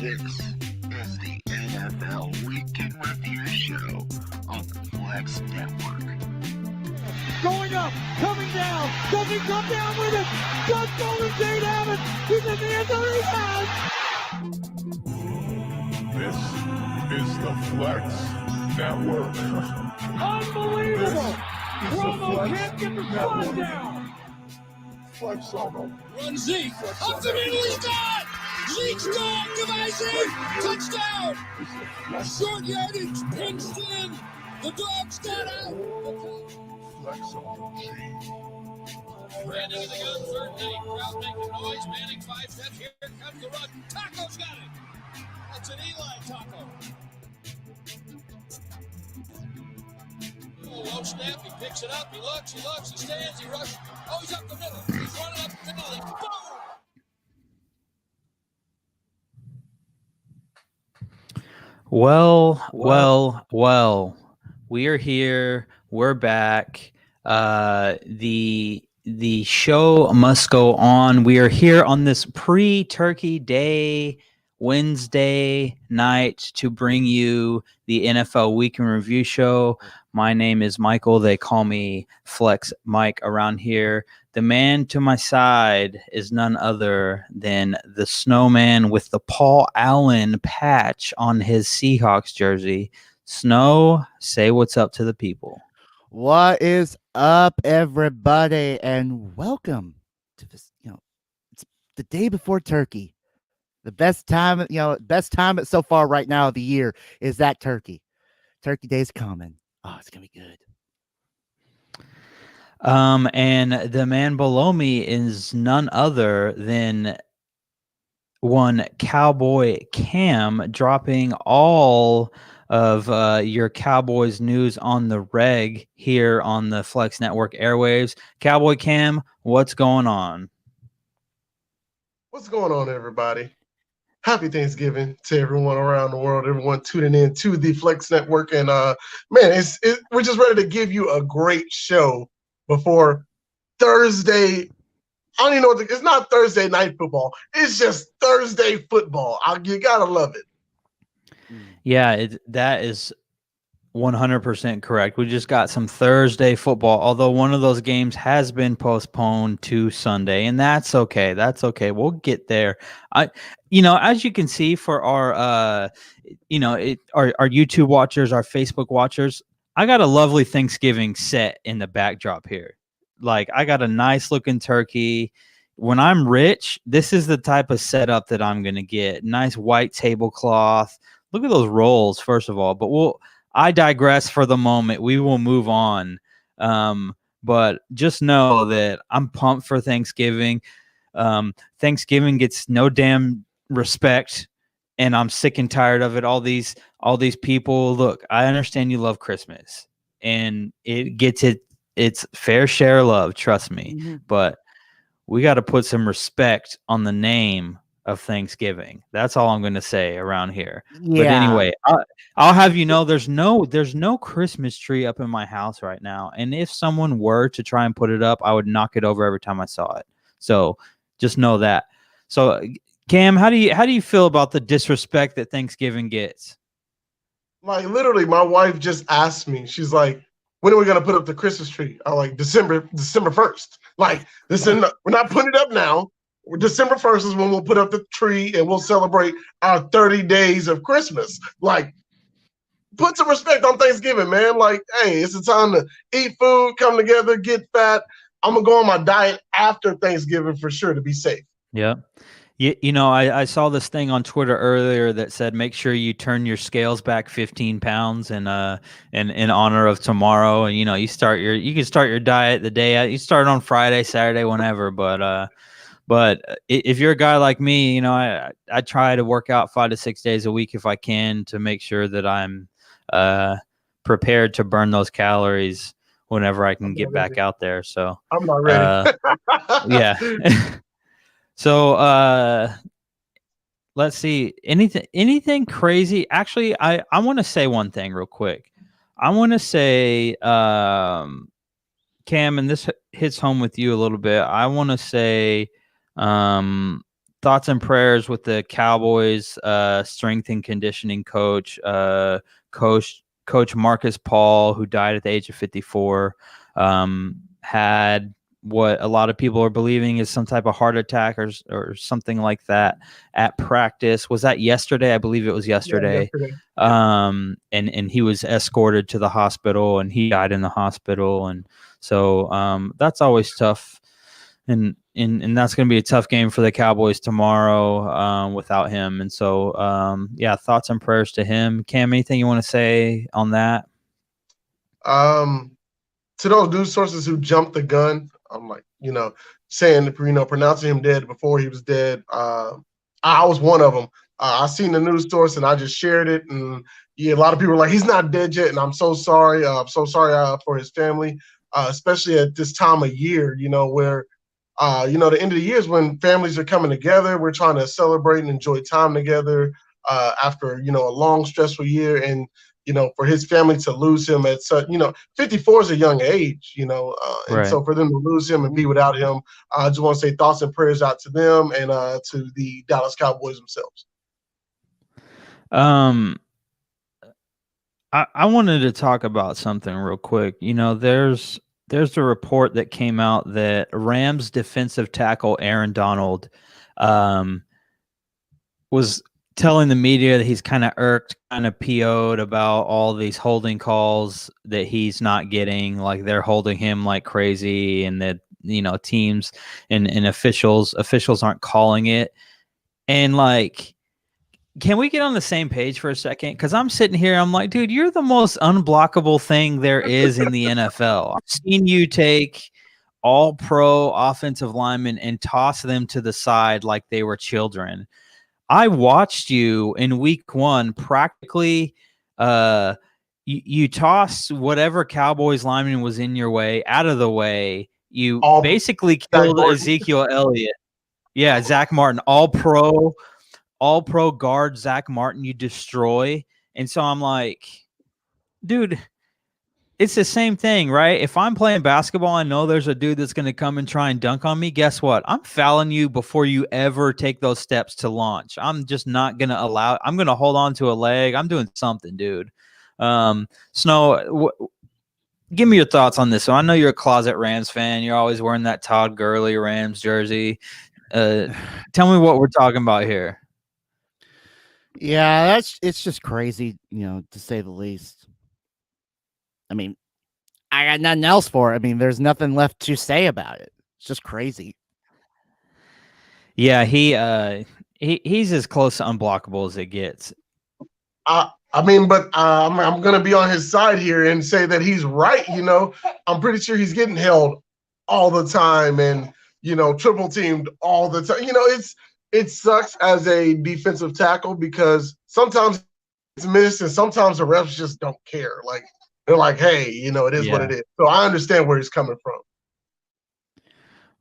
This is the NFL Week in Review Show on the Flex Network. Going up, coming down, does he come down with it? Does Golden State have it? He's in the end zone, he has! This is the Flex Network. Unbelievable! This is the Romo Flex can't get the Network. spot down! Flex on them. Run Zeke. Up the middle, he's gone! Zeke's gone! Goodbye, Zeke! Touchdown! Short yardage, pinched in. The dogs got out. Flex on them. Brandon in the gun, third and 8. Crowd making noise. Manning 5 steps. Here comes the run. Taco's got it. That's an Eli taco. Oh, low snap. He picks it up. He looks. He stands. He rushes. Oh, he's up the middle. He's running up the middle. Boom! Well. We are here. We're back. The show must go on. We are here on this pre-Turkey Day, Wednesday night, to bring you the NFL Week in Review show. My name is Michael. They call me Flex Mike around here. The man to my side is none other than the SnowMan with the Paul Allen patch on his Seahawks jersey. Snow, say what's up to the people. What is up, everybody, and welcome to this. It's the day before Turkey. The best time so far right now of the year is that Turkey. Turkey Day's coming. Oh, it's gonna be good. And the man below me is none other than one Cowboy Cam, dropping all of your Cowboys news on the reg here on the Flex Network airwaves. Cowboy Cam, what's going on? What's going on, everybody? Happy Thanksgiving to everyone around the world, everyone tuning in to the Flex Network. And we're just ready to give you a great show before Thursday. I don't even know it's not Thursday night football. It's just Thursday football. You gotta love it. Yeah, that is 100% correct. We just got some Thursday football, although one of those games has been postponed to Sunday, and that's okay. That's okay. We'll get there. As you can see for our our YouTube watchers, our Facebook watchers, I got a lovely Thanksgiving set in the backdrop here. Like, I got a nice looking turkey. When I'm rich, this is the type of setup that I'm going to get. Nice white tablecloth. Look at those rolls, first of all. But I digress for the moment. We will move on. But just know that I'm pumped for Thanksgiving. Thanksgiving gets no damn respect, and I'm sick and tired of it. All these people. Look, I understand you love Christmas, and it gets its fair share of love. Trust me. Mm-hmm. But we got to put some respect on the name of Thanksgiving. That's all I'm going to say around here. Yeah. But anyway, I'll have you know there's no Christmas tree up in my house right now. And if someone were to try and put it up, I would knock it over every time I saw it. So just know that. So Cam, how do you feel about the disrespect that Thanksgiving gets? Like, literally, my wife just asked me, she's like, when are we going to put up the Christmas tree? I'm like, December 1st. Like, we're not putting it up now. December 1st is when we'll put up the tree and we'll celebrate our 30 days of Christmas. Like, put some respect on Thanksgiving, man. Like, hey, it's a time to eat food, come together, get fat. I'm going to go on my diet after Thanksgiving for sure to be safe. Yeah. I saw this thing on Twitter earlier that said, make sure you turn your scales back 15 pounds in honor of tomorrow. And, you can start your diet the day out. You start on Friday, Saturday, whenever. But if you're a guy like me, I try to work out 5 to 6 days a week if I can, to make sure that I'm prepared to burn those calories whenever I can get back out there. So I'm not ready. Yeah. So let's see. Anything crazy? Actually, I want to say one thing real quick. I want to say, Cam, and this hits home with you a little bit. I want to say thoughts and prayers with the Cowboys strength and conditioning coach, Coach Marcus Paul, who died at the age of 54, had what a lot of people are believing is some type of heart attack or something like that at practice. Was that yesterday? I believe it was yesterday. Yeah, yesterday. And he was escorted to the hospital, and he died in the hospital. And so that's always tough. And that's going to be a tough game for the Cowboys tomorrow without him. And so, thoughts and prayers to him. Cam, anything you want to say on that? To those news sources who jumped the gun, I'm like, saying, pronouncing him dead before he was dead. I was one of them. I seen the news source and I just shared it. And a lot of people were like, he's not dead yet. And I'm so sorry. I'm so sorry for his family, especially at this time of year, where the end of the year is when families are coming together. We're trying to celebrate and enjoy time together after, a long, stressful year. And, for his family to lose him at such, 54 is a young age, and Right. So for them to lose him and be without him, I just want to say thoughts and prayers out to them and to the Dallas Cowboys themselves. I wanted to talk about something real quick. There's a report that came out that Rams defensive tackle Aaron Donald was telling the media that he's kind of irked, kind of PO'd about all these holding calls that he's not getting. Like they're holding him like crazy, and that teams and officials aren't calling it. And like, can we get on the same page for a second? Because I'm sitting here, I'm like, dude, you're the most unblockable thing there is in the NFL. I've seen you take all-pro offensive linemen and toss them to the side like they were children. I watched you in week 1 practically you toss whatever Cowboys lineman was in your way out of the way. You basically killed Ezekiel Elliott. Yeah, Zach Martin, all-pro guard Zach Martin, you destroy. And so I'm like, dude, it's the same thing, right? If I'm playing basketball, I know there's a dude that's going to come and try and dunk on me. Guess what? I'm fouling you before you ever take those steps to launch. I'm just not going to allow – I'm going to hold on to a leg. I'm doing something, dude. Snow, give me your thoughts on this. So I know you're a closet Rams fan. You're always wearing that Todd Gurley Rams jersey. Tell me what we're talking about here. Yeah, it's just crazy, to say the least. I mean, I got nothing else for it. I mean, there's nothing left to say about it. It's just crazy. Yeah, he's as close to unblockable as it gets. But I'm going to be on his side here and say that he's right. I'm pretty sure he's getting held all the time and, triple teamed all the time. It sucks as a defensive tackle because sometimes it's missed and sometimes the refs just don't care. Like, they're like, hey, it is what it is. So I understand where he's coming from.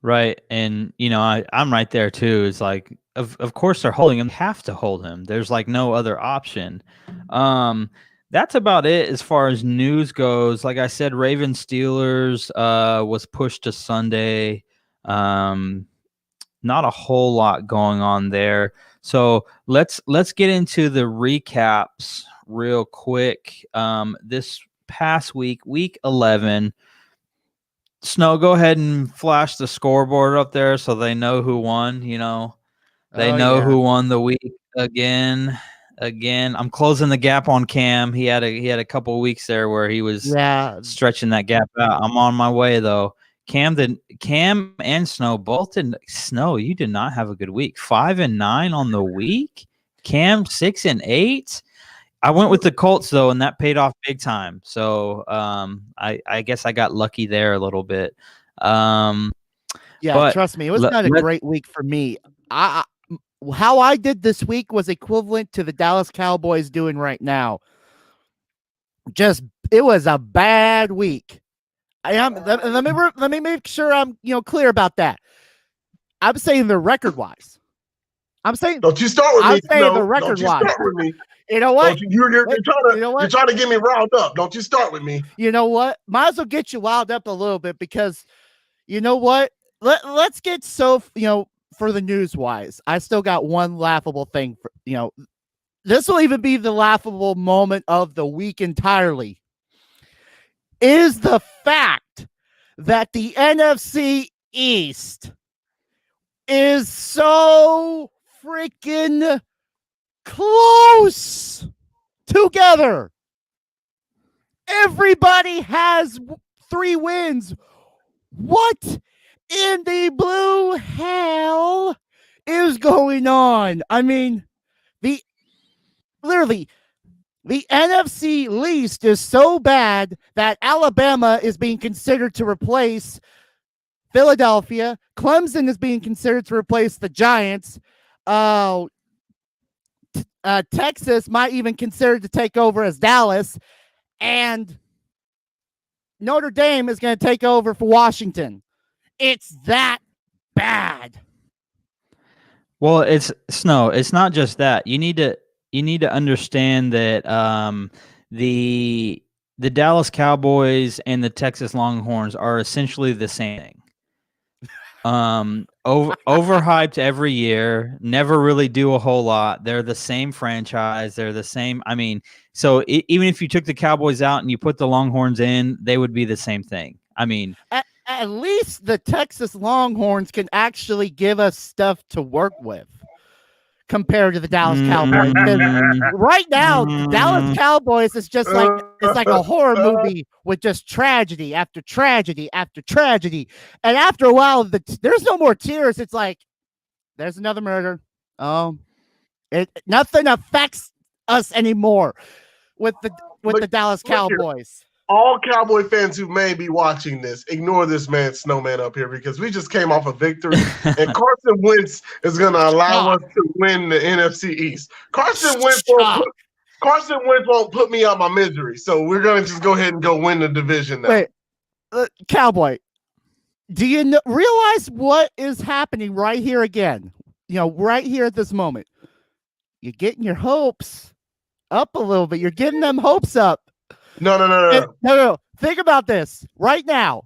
Right. And, I'm right there too. It's like, of course they're holding him. They have to hold him. There's like no other option. That's about it as far as news goes. Like I said, Ravens Steelers was pushed to Sunday. Not a whole lot going on there. So let's get into the recaps real quick. This past week 11. Snow, go ahead and flash the scoreboard up there so they know who won. They know who won the week again. I'm closing the gap on Cam. He had a couple of weeks there where he was stretching that gap out. I'm on my way though. Cam and Snow both didn't. Snow, you did not have a good week. 5 and 9 on the week. Cam 6 and 8. I went with the Colts though, and that paid off big time. So I guess I got lucky there a little bit. But trust me, it was not a great week for me. How I did this week was equivalent to the Dallas Cowboys doing right now. It was a bad week. Let me make sure I'm clear about that. I'm saying the record wise. Don't you start with me. I'm saying the record wise. Start with me. You know what? You're trying to get me riled up. Don't you start with me. You know what? Might as well get you riled up a little bit because you know what? Let's get so for the news wise, I still got one laughable thing. This will even be the laughable moment of the week entirely. Is the fact that the NFC East is so freaking close together. Everybody has 3 wins. What in the blue hell is going on? I mean, the NFC least is so bad that Alabama is being considered to replace Philadelphia. Clemson is being considered to replace the Giants. Texas might even consider to take over as Dallas. And Notre Dame is going to take over for Washington. It's that bad. Well, it's Snow. It's not just that. You need to understand that the Dallas Cowboys and the Texas Longhorns are essentially the same thing. Overhyped every year, never really do a whole lot. They're the same franchise. They're the same. I mean, so even if you took the Cowboys out and you put the Longhorns in, they would be the same thing. I mean, at least the Texas Longhorns can actually give us stuff to work with compared to the Dallas Cowboys. Right now, Dallas Cowboys is just like it's like a horror movie with just tragedy after tragedy after tragedy. And after a while, there's no more tears. It's like there's another murder. Nothing affects us anymore with the Dallas Cowboys. All Cowboy fans who may be watching this, ignore this man SnowMan up here because we just came off a victory, and Carson Wentz is going to allow us to win the NFC East. Carson Wentz won't put me out my misery, so we're going to just go ahead and go win the division now. Wait, Cowboy, do you realize what is happening right here again? Right here at this moment, you're getting your hopes up a little bit. You're getting them hopes up. No. Think about this right now.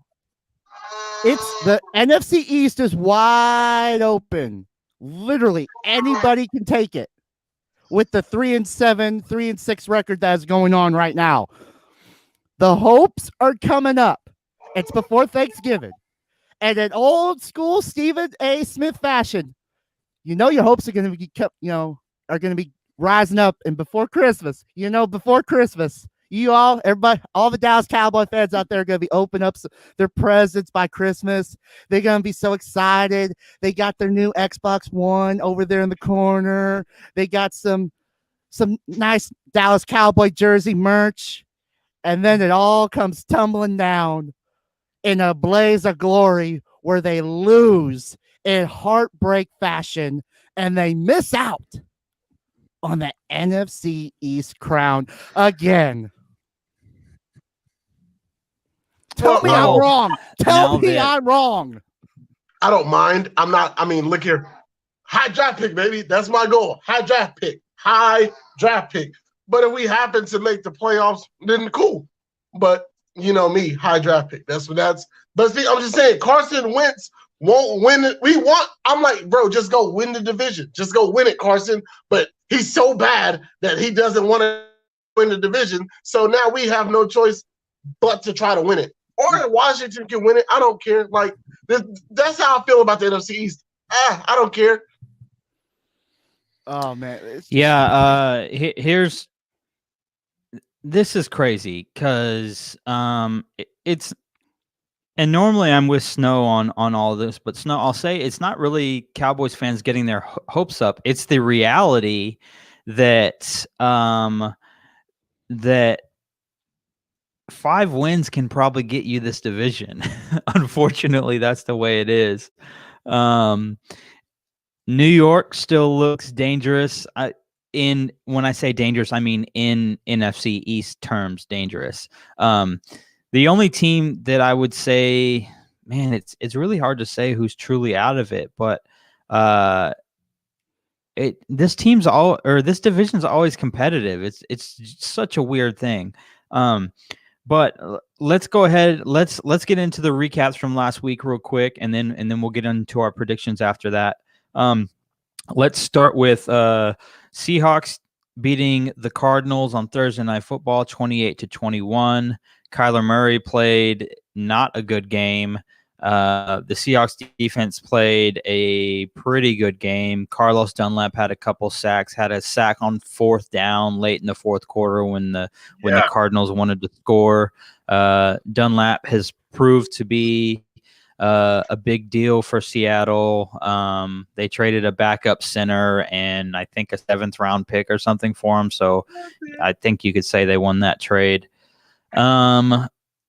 It's the NFC East is wide open. Literally anybody can take it with the 3-7, 3-6 record that is going on right now. The hopes are coming up. It's before Thanksgiving. And in old school Stephen A. Smith fashion, your hopes are going to be kept, are going to be rising up. And before Christmas, everybody, all the Dallas Cowboy fans out there are going to be opening up their presents by Christmas. They're going to be so excited. They got their new Xbox One over there in the corner. They got some nice Dallas Cowboy jersey merch. And then it all comes tumbling down in a blaze of glory where they lose in heartbreak fashion and they miss out on the NFC East crown again. Tell me I'm wrong. I'm wrong. I don't mind. Look here. High draft pick, baby. That's my goal. High draft pick. But if we happen to make the playoffs, then cool. But me, high draft pick. But see, I'm just saying, Carson Wentz won't win it. I'm like, bro, just go win the division. Just go win it, Carson. But he's so bad that he doesn't want to win the division. So now we have no choice but to try to win it. Or Washington can win it. I don't care. Like that's how I feel about the NFC East. I don't care. Oh man. This is crazy because it's, and normally I'm with Snow on all of this, but Snow, I'll say it's not really Cowboys fans getting their hopes up. It's the reality that that 5 wins can probably get you this division. Unfortunately, that's the way it is. New York still looks dangerous. When I say dangerous, I mean in NFC East terms, dangerous. The only team that I would say, man, it's really hard to say who's truly out of it, but this division's always competitive. It's such a weird thing. But let's go ahead. Let's get into the recaps from last week real quick, and then we'll get into our predictions after that. Let's start with Seahawks beating the Cardinals on Thursday Night Football, 28-21. Kyler Murray played not a good game. The Seahawks defense played a pretty good game. Carlos Dunlap had a couple sacks, had a sack on 4th down late in the 4th quarter when the Cardinals wanted to score. Dunlap has proved to be a big deal for Seattle. They traded a backup center and I think a 7th round pick or something for him. So I think you could say they won that trade.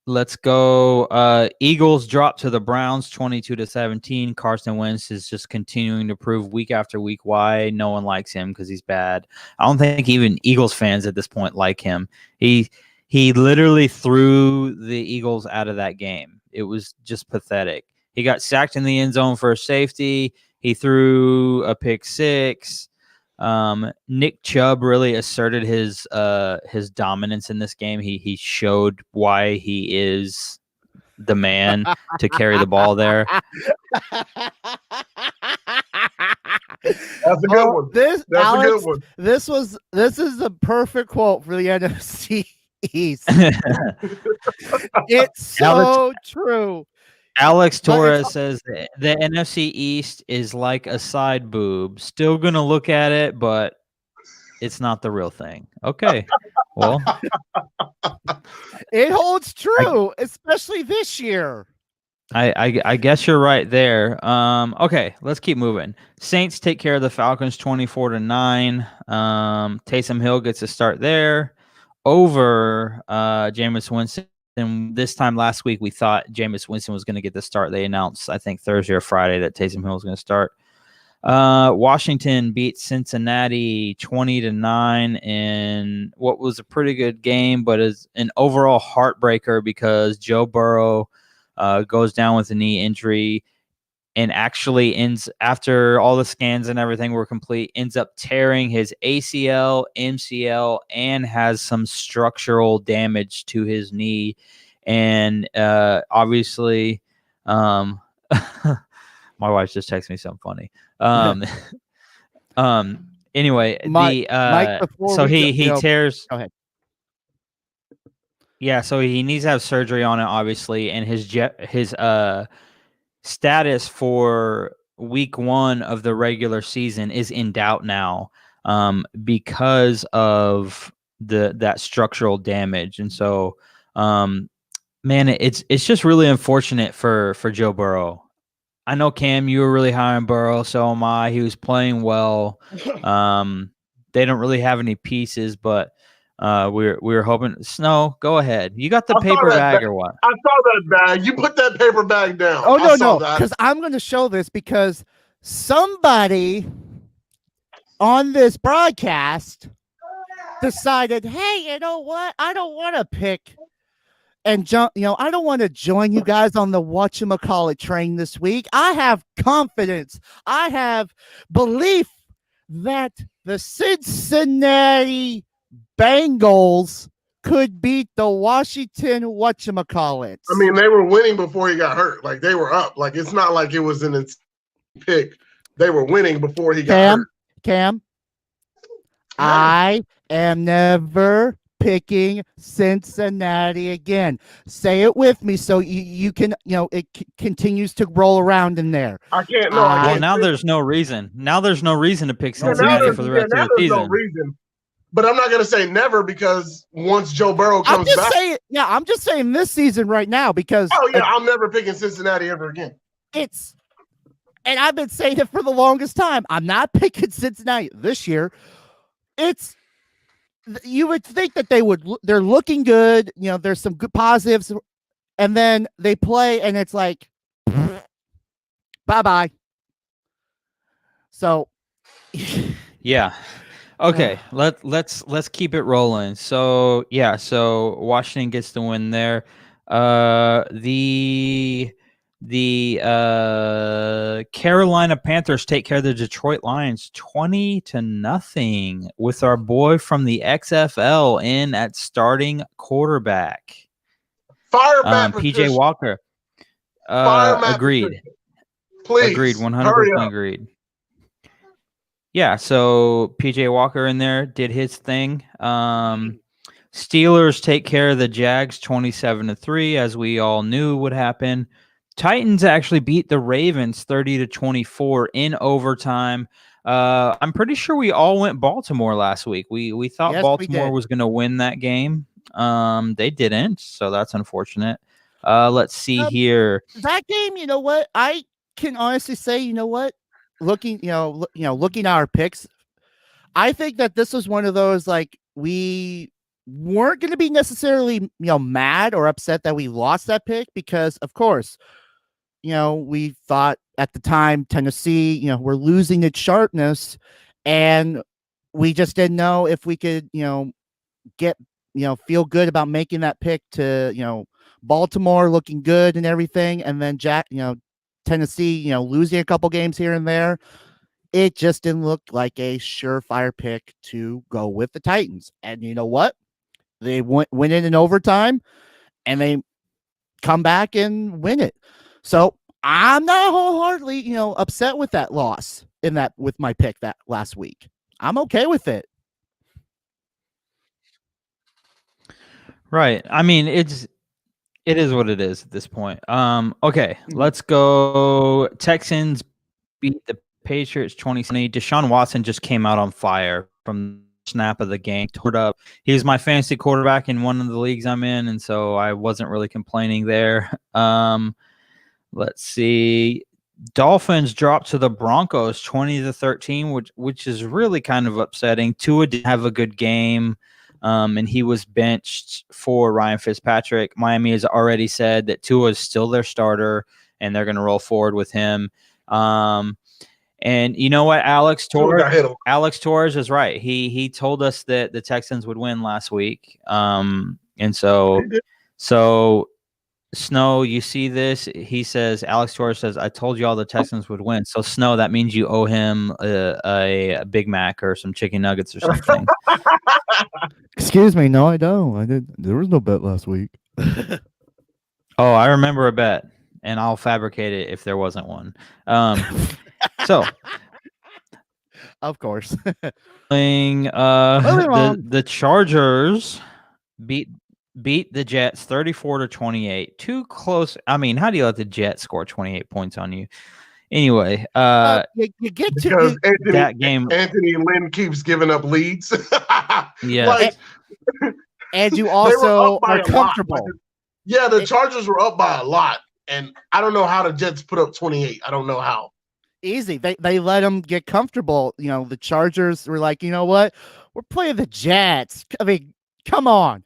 Let's go. Eagles dropped to the Browns 22-17. Carson Wentz is just continuing to prove week after week why no one likes him because he's bad. I don't think even Eagles fans at this point like him. He literally threw the Eagles out of that game. It was just pathetic. He got sacked in the end zone for a safety. He threw a pick 6. Nick Chubb really asserted his dominance in this game. He showed why he is the man to carry the ball there. That's a good one. That's a good one. This is the perfect quote for the NFC East. It's so true. Alex Torres says the NFC East is like a side boob. Still going to look at it, but it's not the real thing. Okay. Well, it holds true, especially this year. I guess you're right there. Okay, let's keep moving. Saints take care of the Falcons 24-9. Taysom Hill gets a start there over Jameis Winston. And this time last week, we thought Jameis Winston was going to get the start. They announced, I think, Thursday or Friday that Taysom Hill was going to start. Washington beat Cincinnati 20-9 in what was a pretty good game, but is an overall heartbreaker because Joe Burrow goes down with a knee injury and actually ends, after all the scans and everything were complete, ends up tearing his ACL, MCL, and has some structural damage to his knee. And obviously, my wife just texted me something funny. Anyway, Mike, so he tears. Go ahead. Yeah, so he needs to have surgery on it, obviously, and his status for week 1 of the regular season is in doubt now because of that structural damage. And so, man, it's just really unfortunate for Joe Burrow. I know, Cam, you were really high on Burrow, so am I. He was playing well. They don't really have any pieces, but we were hoping. Snow, go ahead. You got the paper bag or what? I saw that bag. You put that paper bag down. Oh, no, because I'm going to show this because somebody on this broadcast decided, hey, you know what? I don't want to pick and jump. I don't want to join you guys on the whatchamacallit train this week. I have confidence. I have belief that the Cincinnati Bengals could beat the Washington whatchamacallits. I mean, they were winning before he got hurt. Like, they were up. Like, it's not like it was an pick. They were winning before he got hurt. Cam, I am never picking Cincinnati again. Say it with me so you can, it continues to roll around in there. I can't. Well, now there's no reason. Now there's no reason to pick Cincinnati for the rest of the season. No reason. But I'm not going to say never because once Joe Burrow comes back. I'm just saying this season right now because. Oh, yeah, I'm never picking Cincinnati ever again. And I've been saying it for the longest time. I'm not picking Cincinnati this year. You would think that they're looking good. There's some good positives. And then they play and it's like, bye-bye. So. Yeah. Okay, let's keep it rolling. So Washington gets the win there. The Carolina Panthers take care of the Detroit Lions 20-0 with our boy from the XFL in at starting quarterback. Fire Matt PJ Patricia. Walker. Fire Matt Agreed. Patricia. Please. Agreed. 100% agreed. Yeah, so PJ Walker in there did his thing. Steelers take care of the Jags 27-3, as we all knew would happen. Titans actually beat the Ravens 30-24 in overtime. I'm pretty sure we all went Baltimore last week. We thought Yes, we Baltimore did. was going to win that game. They didn't, so that's unfortunate. Let's see here. That game, you know what? I can honestly say, you know what? Looking, looking at our picks, I think that this was one of those like we weren't going to be necessarily, mad or upset that we lost that pick because, of course, we thought at the time Tennessee, we're losing its sharpness, and we just didn't know if we could, get, feel good about making that pick to, Baltimore looking good and everything, and then Tennessee, losing a couple games here and there. It just didn't look like a surefire pick to go with the Titans. And you know what? They went in overtime, and they come back and win it. So I'm not wholeheartedly, upset with that loss with my pick that last week. I'm okay with it. Right. I mean, it is what it is at this point. Okay, let's go. Texans beat the Patriots 2020. Deshaun Watson just came out on fire from the snap of the game. Tore up. He was my fantasy quarterback in one of the leagues I'm in, and so I wasn't really complaining there. Let's see. Dolphins dropped to the Broncos 20-13, which is really kind of upsetting. Tua didn't have a good game. And he was benched for Ryan Fitzpatrick. Miami has already said that Tua is still their starter, and they're going to roll forward with him. And you know what, Alex Torres is right. He told us that the Texans would win last week. And so Snow, you see this? He says, Alex Torres says, I told you all the Texans would win. So, Snow, that means you owe him a Big Mac or some chicken nuggets or something. Excuse me. No, I don't. There was no bet last week. Oh, I remember a bet, and I'll fabricate it if there wasn't one. So, of course. The Chargers beat the Jets 34-28. Too close. I mean, how do you let the Jets score 28 points on you? Anyway, you get because to that game. Anthony Lynn keeps giving up leads. Yeah. And you also are comfortable. Yeah, the Chargers were up by a lot, and I don't know how the Jets put up 28. I don't know how. Easy. They let them get comfortable. The Chargers were like, you know what? We're playing the Jets. I mean, come on.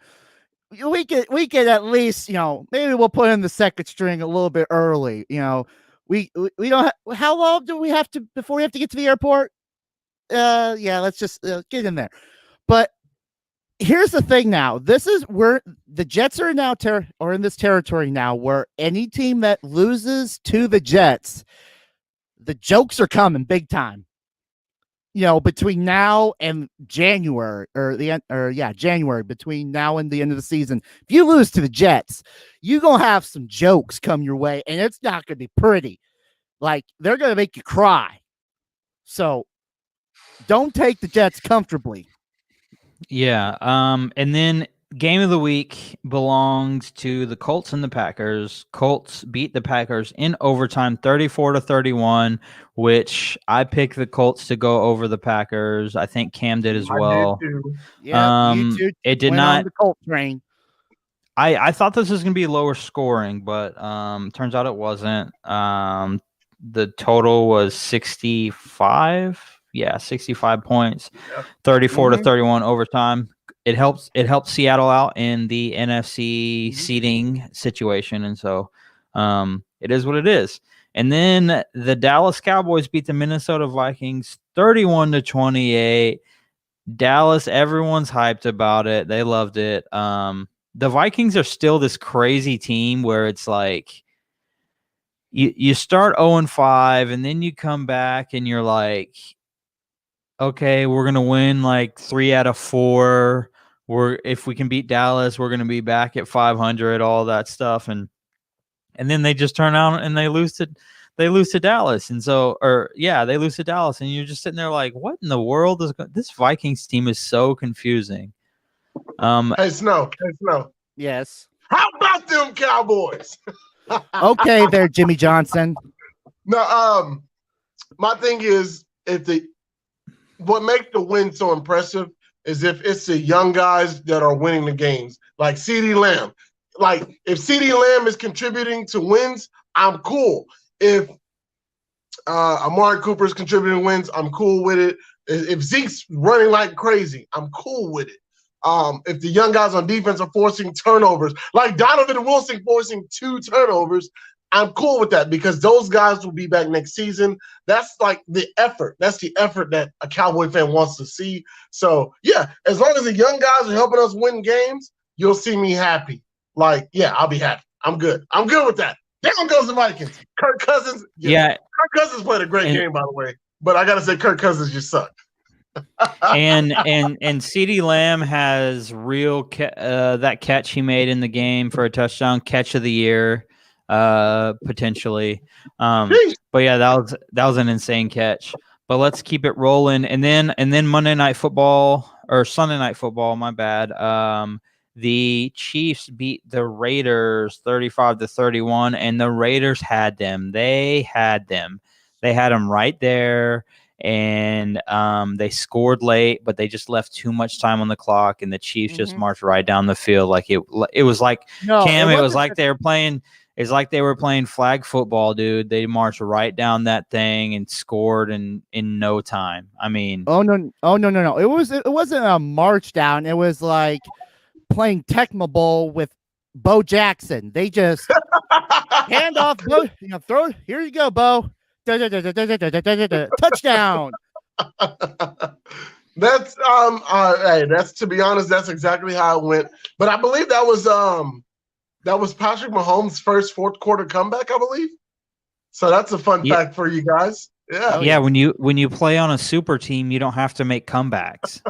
We could at least, maybe we'll put in the second string a little bit early. We don't. How long do we have to before we have to get to the airport? Yeah, let's just get in there. But here's the thing. Now, this is where the Jets are now in this territory now, where any team that loses to the Jets, the jokes are coming big time. Between now and January January, between now and the end of the season, if you lose to the Jets, you're going to have some jokes come your way, and it's not going to be pretty. Like, they're going to make you cry. So don't take the Jets comfortably. Yeah. And then game of the week belongs to the Colts and the Packers. Colts beat the Packers in overtime 34-31, which I picked the Colts to go over the Packers. I think Cam did as well. Yeah, you two it did went not on the Colt train. I thought this was going to be lower scoring, but turns out it wasn't. The total was 65. Yeah, 65 points. 34-31 overtime. It helps Seattle out in the NFC seeding situation, and so it is what it is. And then the Dallas Cowboys beat the Minnesota Vikings 31-28. Dallas, everyone's hyped about it. They loved it. The Vikings are still this crazy team where it's like you start 0-5, and then you come back and you're like, okay, we're going to win like 3 out of 4. If we can beat Dallas, we're going to be back at 500, all that stuff. And then they just turn out and they lose to they lose to Dallas, and so they lose to Dallas, and you're just sitting there like, what in the world is this Vikings team is so confusing. Hey, Snow. Yes. How about them Cowboys? Okay, there, Jimmy Johnson. No, my thing is what makes the win so impressive is if it's the young guys that are winning the games, like CeeDee Lamb. Like if CeeDee Lamb is contributing to wins, I'm cool. If Amari Cooper is contributing wins, I'm cool with it. If Zeke's running like crazy, I'm cool with it. If the young guys on defense are forcing turnovers, like Donovan Wilson forcing 2 turnovers, I'm cool with that because those guys will be back next season. That's like the effort. That's the effort that a Cowboy fan wants to see. So, yeah, as long as the young guys are helping us win games, you'll see me happy. Like, yeah, I'll be happy. I'm good. I'm good with that. Down goes the Vikings. Kirk Cousins. Yeah. Kirk Cousins played a great game, by the way. But I got to say, Kirk Cousins just sucked. and CeeDee Lamb has real that catch he made in the game for a touchdown, catch of the year, potentially. But yeah, that was an insane catch. But let's keep it rolling, and then Monday Night Football or Sunday Night Football. My bad. The Chiefs beat the Raiders 35-31, and the Raiders had them. They had them right there. And they scored late, but they just left too much time on the clock, and the Chiefs just marched right down the field like it was like Cam. It was like they were playing. It's like they were playing flag football, dude. They marched right down that thing and scored in no time. I mean, oh no! It wasn't a march down. It was like playing Tecmo Bowl with Bo Jackson. They just hand off, Bo. Throw. Here you go, Bo. Touchdown. That's that's to be honest, that's exactly how it went. But I believe that was Patrick Mahomes' first fourth quarter comeback, I believe. So that's a fun fact for you guys. Yeah. Yeah, when you play on a super team, you don't have to make comebacks.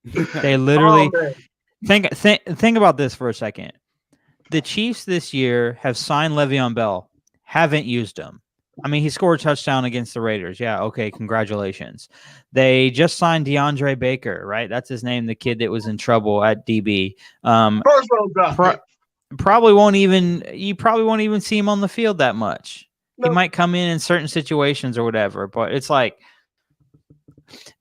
They literally think about this for a second. The Chiefs this year have signed Le'Veon Bell, haven't used him. I mean, he scored a touchdown against the Raiders. Yeah, okay, congratulations. They just signed DeAndre Baker, right? That's his name, the kid that was in trouble at DB. Probably won't even see him on the field that much. He might come in certain situations or whatever, but it's like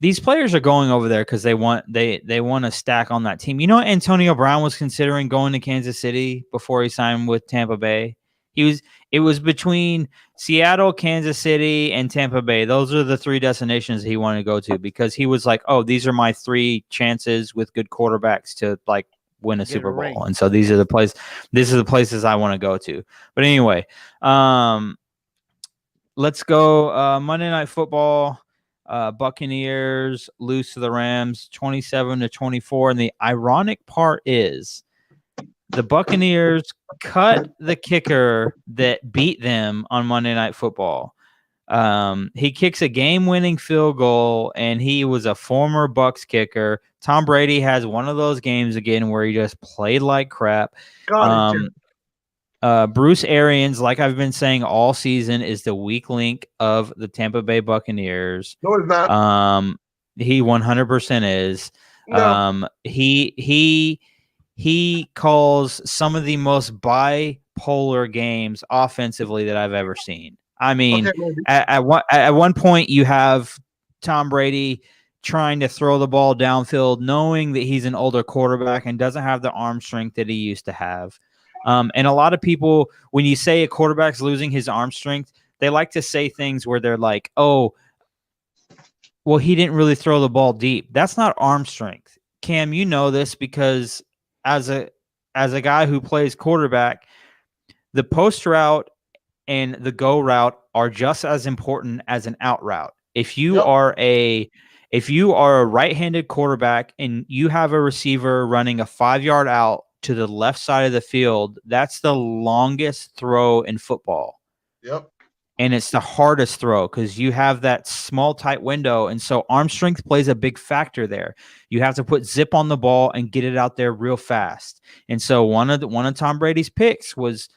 these players are going over there because they want to stack on that team. You know, Antonio Brown was considering going to Kansas City before he signed with Tampa Bay. It was between Seattle, Kansas City, and Tampa Bay. Those are the 3 destinations he wanted to go to because he was like, oh, these are my 3 chances with good quarterbacks to like win a Super Bowl. And so these are the places I want to go to. But anyway, let's go Monday Night Football. Buccaneers lose to the Rams 27-24. And the ironic part is the Buccaneers cut the kicker that beat them on Monday Night Football. He kicks a game-winning field goal, and he was a former Bucs kicker. Tom Brady has one of those games again where he just played like crap. Bruce Arians, like I've been saying all season, is the weak link of the Tampa Bay Buccaneers. No, he's not. He 100% is. No. He calls some of the most bipolar games offensively that I've ever seen. I mean, at one point you have Tom Brady trying to throw the ball downfield, knowing that he's an older quarterback and doesn't have the arm strength that he used to have. And a lot of people, when you say a quarterback's losing his arm strength, they like to say things where they're like, oh, well, he didn't really throw the ball deep. That's not arm strength. Cam, you know this because as a guy who plays quarterback, the post route and the go route are just as important as an out route. If you are a right-handed quarterback and you have a receiver running a 5-yard out to the left side of the field, that's the longest throw in football. Yep. And it's the hardest throw because you have that small, tight window. And so arm strength plays a big factor there. You have to put zip on the ball and get it out there real fast. And so one of Tom Brady's picks was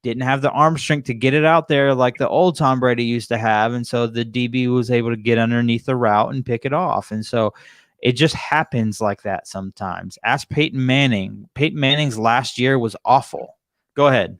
didn't have the arm strength to get it out there like the old Tom Brady used to have. And so the DB was able to get underneath the route and pick it off. And so it just happens like that sometimes. Ask Peyton Manning. Peyton Manning's last year was awful. Go ahead.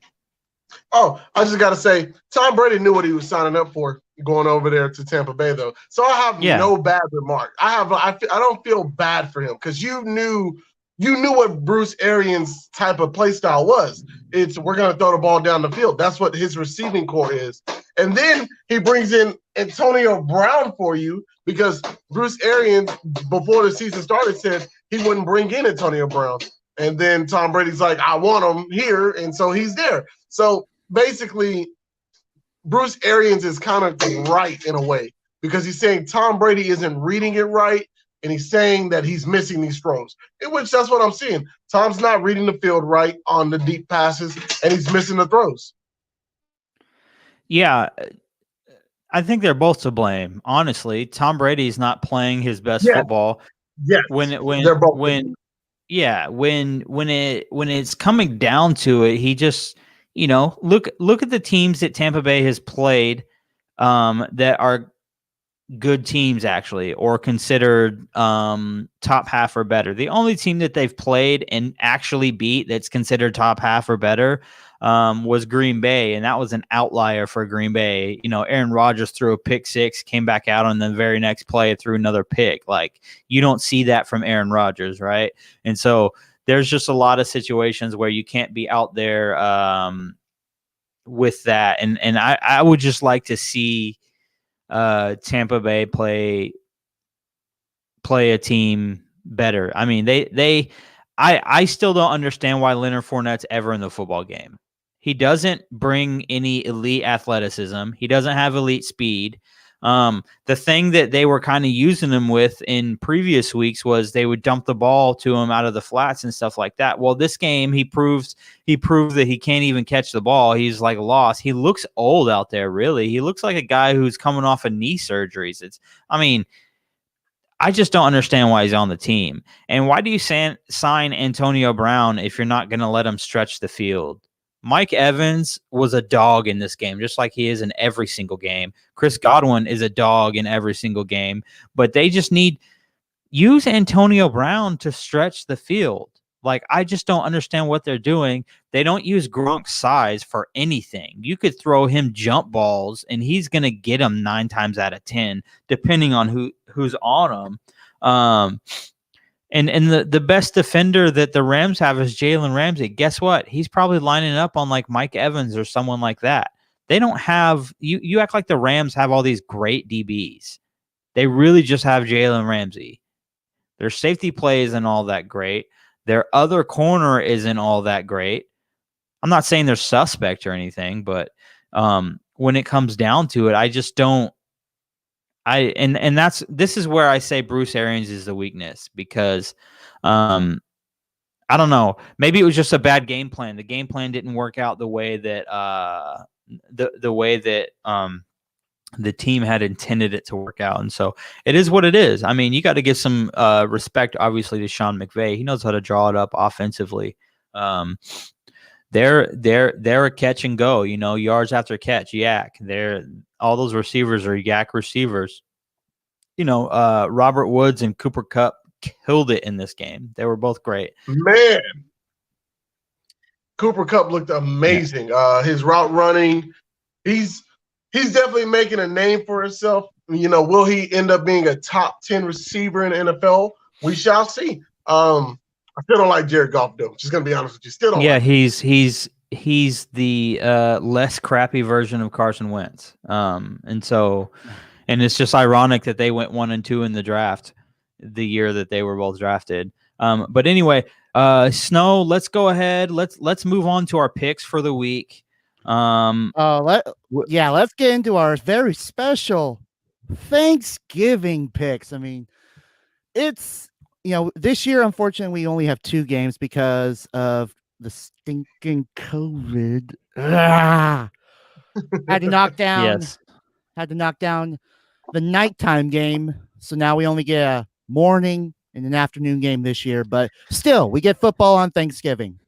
Oh, I just got to say, Tom Brady knew what he was signing up for going over there to Tampa Bay, though. So I have no bad remark. I don't feel bad for him because you knew what Bruce Arians' type of play style was. It's we're going to throw the ball down the field. That's what his receiving core is. And then he brings in Antonio Brown for you because Bruce Arians, before the season started, said he wouldn't bring in Antonio Brown. And then Tom Brady's like, I want him here, and so he's there. So basically, Bruce Arians is kind of right in a way because he's saying Tom Brady isn't reading it right, and he's saying that he's missing these throws, in which that's what I'm seeing. Tom's not reading the field right on the deep passes, and he's missing the throws. Yeah, I think they're both to blame. Honestly, Tom Brady's not playing his best football. Yes, when it's coming down to it, he just look at the teams that Tampa Bay has played that are good teams actually, or considered top half or better. The only team that they've played and actually beat that's considered top half or better was Green Bay, and that was an outlier for Green Bay. Aaron Rodgers threw a pick six, came back out on the very next play, threw another pick. Like, you don't see that from Aaron Rodgers, right? And so there's just a lot of situations where you can't be out there with that. And I would just like to see Tampa Bay play a team better. I mean, I still don't understand why Leonard Fournette's ever in the football game. He doesn't bring any elite athleticism. He doesn't have elite speed. The thing that they were kind of using him with in previous weeks was they would dump the ball to him out of the flats and stuff like that. Well, this game, he proved that he can't even catch the ball. He's like lost. He looks old out there, really. He looks like a guy who's coming off of knee surgeries. I just don't understand why he's on the team. And why do you sign Antonio Brown if you're not going to let him stretch the field? Mike Evans was a dog in this game, just like he is in every single game. Chris Godwin is a dog in every single game, but they just use Antonio Brown to stretch the field. Like, I just don't understand what they're doing. They don't use Gronk's size for anything. You could throw him jump balls, and he's going to get them 9 times out of 10, depending on who's on him. And the best defender that the Rams have is Jalen Ramsey. Guess what? He's probably lining up on like Mike Evans or someone like that. They don't have you act like the Rams have all these great DBs. They really just have Jalen Ramsey. Their safety play isn't all that great. Their other corner isn't all that great. I'm not saying they're suspect or anything, but when it comes down to it, I just don't. This is where I say Bruce Arians is the weakness, because I don't know. Maybe it was just a bad game plan. The game plan didn't work out the way that the team had intended it to work out. And so it is what it is. I mean, you got to give some respect, obviously, to Sean McVay. He knows how to draw it up offensively. They're a catch and go, yards after catch, yak. All those receivers are yak receivers. Robert Woods and Cooper Kupp killed it in this game. They were both great. Man, Cooper Kupp looked amazing. Yeah. His route running, he's definitely making a name for himself. Will he end up being a top 10 receiver in the NFL? We shall see. I still don't like Jared Goff, though. Just gonna be honest with you. Still don't. Yeah, he's the less crappy version of Carson Wentz. And it's just ironic that they went 1 and 2 in the draft the year that they were both drafted. But anyway, Snow, let's go ahead. Let's move on to our picks for the week. Let's get into our very special Thanksgiving picks. I mean, it's this year, unfortunately, we only have 2 games because of the stinking COVID. Had to knock down the nighttime game, so now we only get a morning and an afternoon game this year. But still, we get football on Thanksgiving.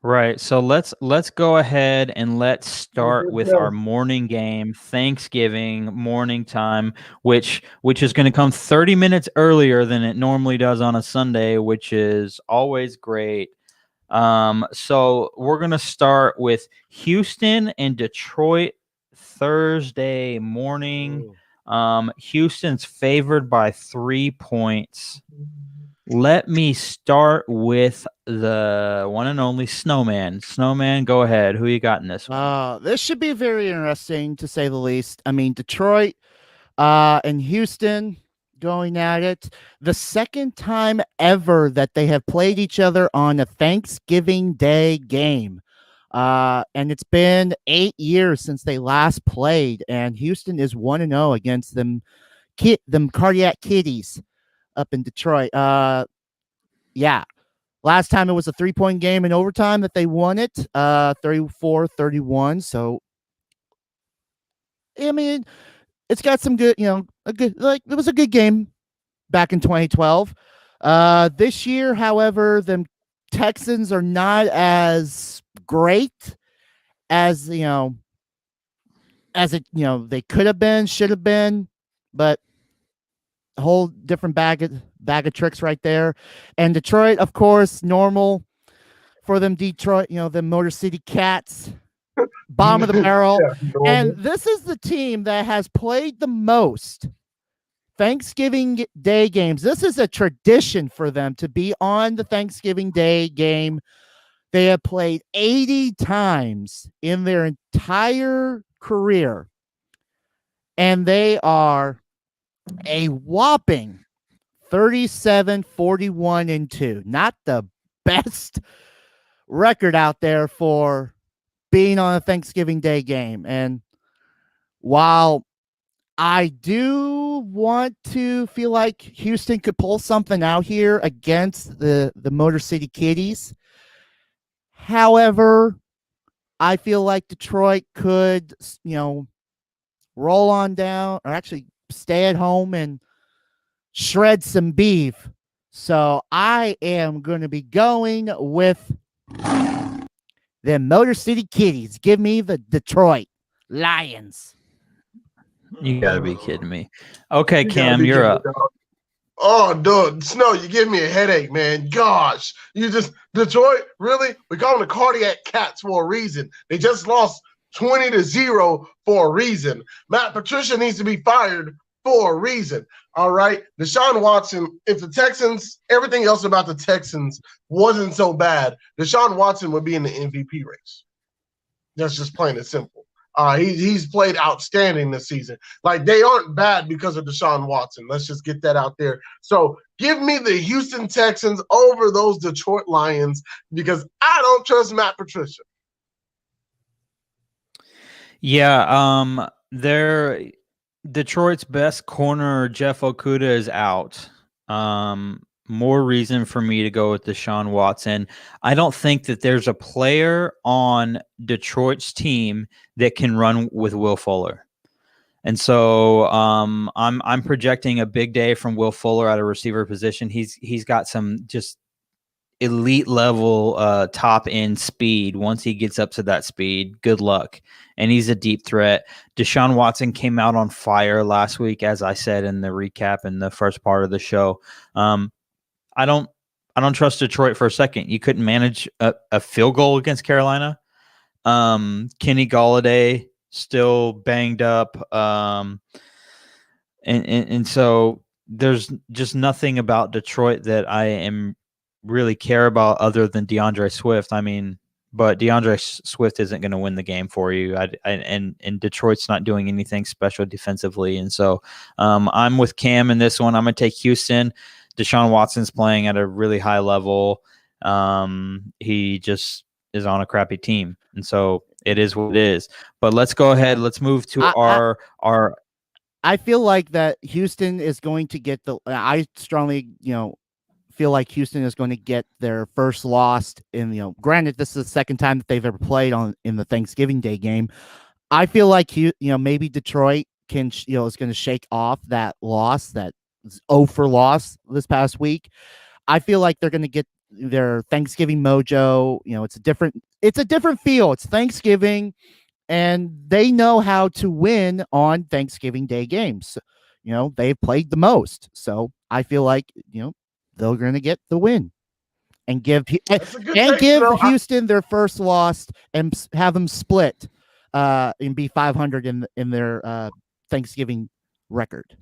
Right. So let's go ahead and let's start with our morning game, Thanksgiving morning time, which is going to come 30 minutes earlier than it normally does on a Sunday, which is always great. So we're going to start with Houston and Detroit Thursday morning. Houston's favored by 3 points. Let me start with the one and only SnowMan. SnowMan, go ahead. Who you got in this one? This should be very interesting to say the least. I mean, Detroit and Houston going at it. The second time ever that they have played each other on a Thanksgiving Day game. And it's been 8 years since they last played, and Houston is 1-0 against them cardiac kitties up in Detroit. Yeah. Last time it was a 3-point game in overtime that they won it, 34-31. So, I mean, it's got some good, it was a good game back in 2012. This year, however, the Texans are not as great as, they could have been, should have been, but a whole different bag of tricks right there. And Detroit, of course, normal for them. Detroit, the Motor City Cats, bottom of the barrel. And this is the team that has played the most Thanksgiving Day games. This is a tradition for them to be on the Thanksgiving Day game. They have played 80 times in their entire career, and they are a whopping 37-41-2. Not the best record out there for being on a Thanksgiving Day game. And while I do want to feel like Houston could pull something out here against the Motor City Kitties, however, I feel like Detroit could, roll on down, or actually stay at home and shred some beef. So I am going to be going with the Motor City Kitties. Give me the Detroit Lions. You got to be kidding me. Okay, Cam, you're up. Oh, dude, Snow, you give me a headache, man. Gosh, Detroit, really? We call them the cardiac cats for a reason. They just lost 20-0 for a reason. Matt Patricia needs to be fired for a reason. All right. Deshaun Watson, if the Texans, everything else about the Texans wasn't so bad, Deshaun Watson would be in the MVP race. That's just plain and simple. He's played outstanding this season. Like, they aren't bad because of Deshaun Watson. Let's just get that out there. So give me the Houston Texans over those Detroit Lions because I don't trust Matt Patricia. Yeah, Detroit's best corner, Jeff Okudah, is out. More reason for me to go with Deshaun Watson. I don't think that there's a player on Detroit's team that can run with Will Fuller. And so I'm projecting a big day from Will Fuller at a receiver position. He's got some just elite level top end speed. Once he gets up to that speed, good luck. And he's a deep threat. Deshaun Watson came out on fire last week, as I said in the recap in the first part of the show. I don't trust Detroit for a second. You couldn't manage a field goal against Carolina. Kenny Golladay still banged up. And so there's just nothing about Detroit that I am really care about other than DeAndre Swift. I mean, but DeAndre Swift isn't going to win the game for you. And Detroit's not doing anything special defensively. And so I'm with Cam in this one. I'm going to take Houston. Deshaun Watson's playing at a really high level. He just is on a crappy team. And so it is what it is. But let's go ahead. Let's move to our I feel like that Houston is going to get I strongly, feel like Houston is going to get their first loss in, granted, this is the second time that they've ever played in the Thanksgiving Day game. I feel like, maybe Detroit can, is going to shake off that loss, that 0 for loss this past week. I feel like they're going to get their Thanksgiving mojo. It's a different feel. It's Thanksgiving, and they know how to win on Thanksgiving Day games. They've played the most, so I feel like they're going to get the win and give That's a good take, Snow. Houston their first loss and have them split and be 500 in their Thanksgiving record.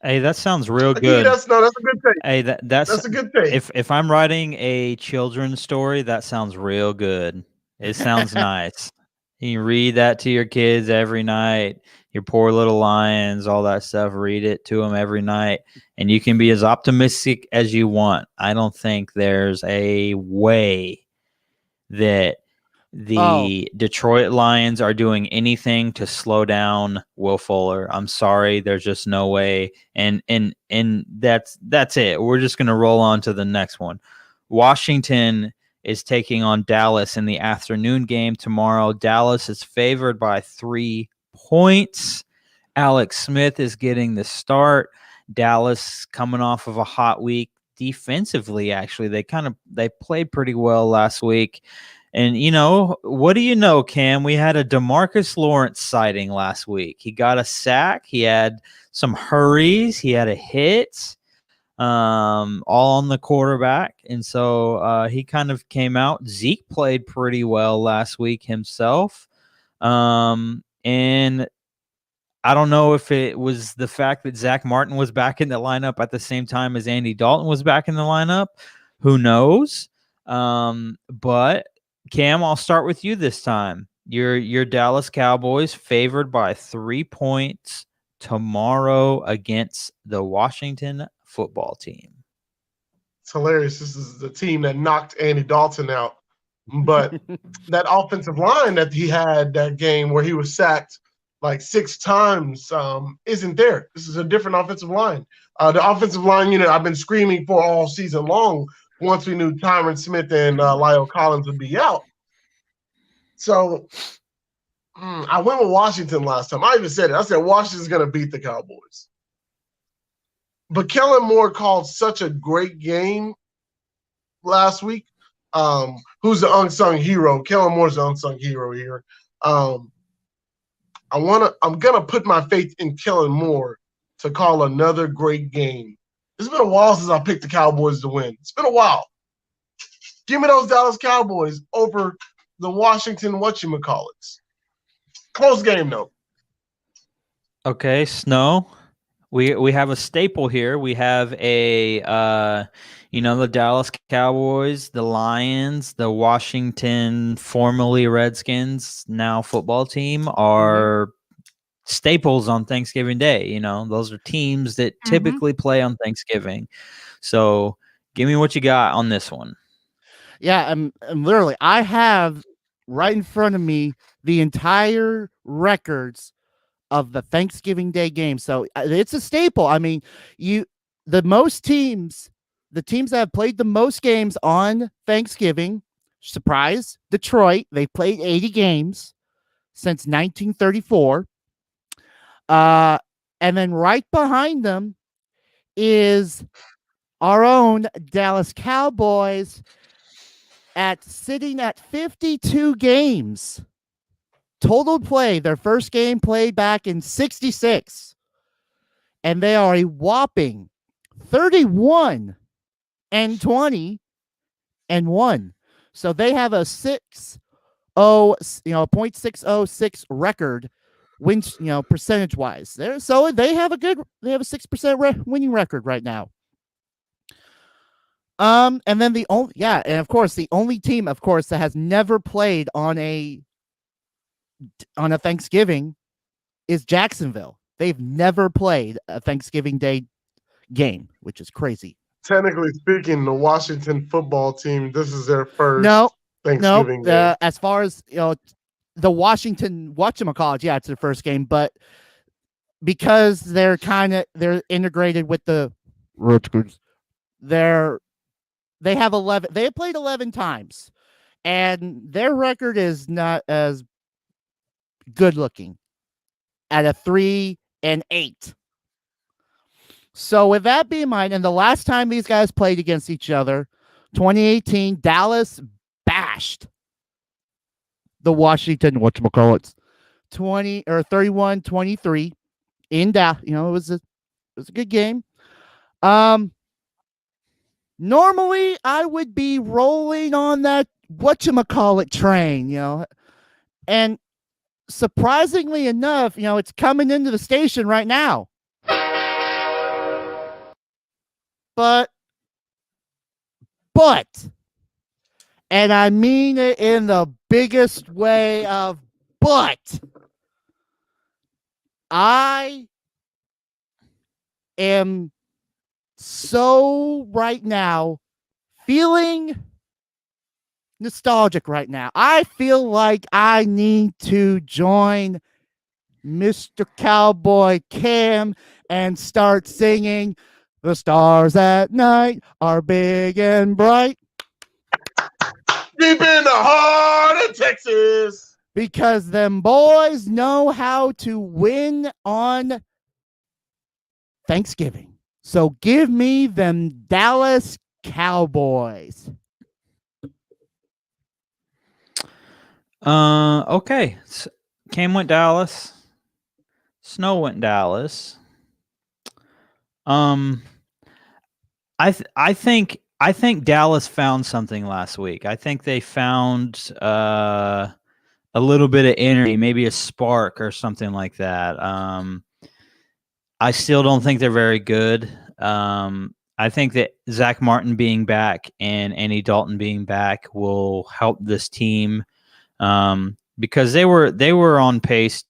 Hey, that sounds real I give you good. that, Snow. That's a good take. Hey, that's a good take. If I'm writing a children's story, that sounds real good. It sounds nice. You read that to your kids every night. Your poor little lions, all that stuff. Read it to them every night, and you can be as optimistic as you want. I don't think there's a way that the Detroit Lions are doing anything to slow down Will Fuller. I'm sorry, there's just no way. And that's it. We're just going to roll on to the next one. Washington is taking on Dallas in the afternoon game tomorrow. Dallas is favored by 3 points. Alex Smith is getting the start. Dallas coming off of a hot week defensively. Actually, they played pretty well last week. And what do you know, Cam? We had a DeMarcus Lawrence sighting last week. He got a sack. He had some hurries. He had a hit, all on the quarterback. And so he kind of came out. Zeke played pretty well last week himself. And I don't know if it was the fact that Zach Martin was back in the lineup at the same time as Andy Dalton was back in the lineup. Who knows? But Cam, I'll start with you this time. Your Dallas Cowboys favored by 3 points tomorrow against the Washington football team. It's hilarious. This is the team that knocked Andy Dalton out. But that offensive line that he had that game where he was sacked like 6 times isn't there. This is a different offensive line. The offensive line, I've been screaming for all season long once we knew Tyron Smith and Lyle Collins would be out. So I went with Washington last time. I even said it. I said Washington's going to beat the Cowboys. But Kellen Moore called such a great game last week. Who's the unsung hero? Kellen Moore's the unsung hero here. I'm gonna put my faith in Kellen Moore to call another great game. It's been a while since I picked the Cowboys to win. It's been a while. Give me those Dallas Cowboys over the Washington whatchamacallits. Close game though. Okay, Snow. We have a staple here. We have the Dallas Cowboys, the Lions, the Washington, formerly Redskins, now football team, are staples on Thanksgiving Day. Those are teams that typically play on Thanksgiving. So give me what you got on this one. Yeah, I'm literally, I have right in front of me the entire records of the Thanksgiving Day game. So it's a staple. I mean, the teams that have played the most games on Thanksgiving, surprise, Detroit, they played 80 games since 1934. And then right behind them is our own Dallas Cowboys sitting at 52 games. Total play, their first game played back in 66. And they are a whopping 31-20-1. So they have a 0.606 record wins, percentage wise. So they have a 6% winning record right now. And then and of course the only team, of course, that has never played on a Thanksgiving is Jacksonville. They've never played a Thanksgiving Day game, which is crazy. Technically speaking, the Washington football team, this is their first Thanksgiving game. As far as the Washington whatchamacallit, yeah, it's their first game, but because they're integrated with the Redskins, they have 11. They have played 11 times, and their record is not as good looking at a 3-8. So with that being in mind, and the last time these guys played against each other, 2018, Dallas bashed the Washington whatchamacallits 31-23 in Dallas. It was a good game. Normally I would be rolling on that whatchamacallit train, and surprisingly enough, it's coming into the station right now. But, and I mean it in the biggest way of but, I am so right now feeling nostalgic right now. I feel like I need to join Mr. Cowboy Cam and start singing "The stars at night are big and bright." Deep in the heart of Texas. Because them boys know how to win on Thanksgiving. So give me them Dallas Cowboys. Okay. Cam went Dallas. Snow went Dallas. I think Dallas found something last week. I think they found a little bit of energy, maybe a spark or something like that. I still don't think they're very good. I think that Zach Martin being back and Andy Dalton being back will help this team because they were on pace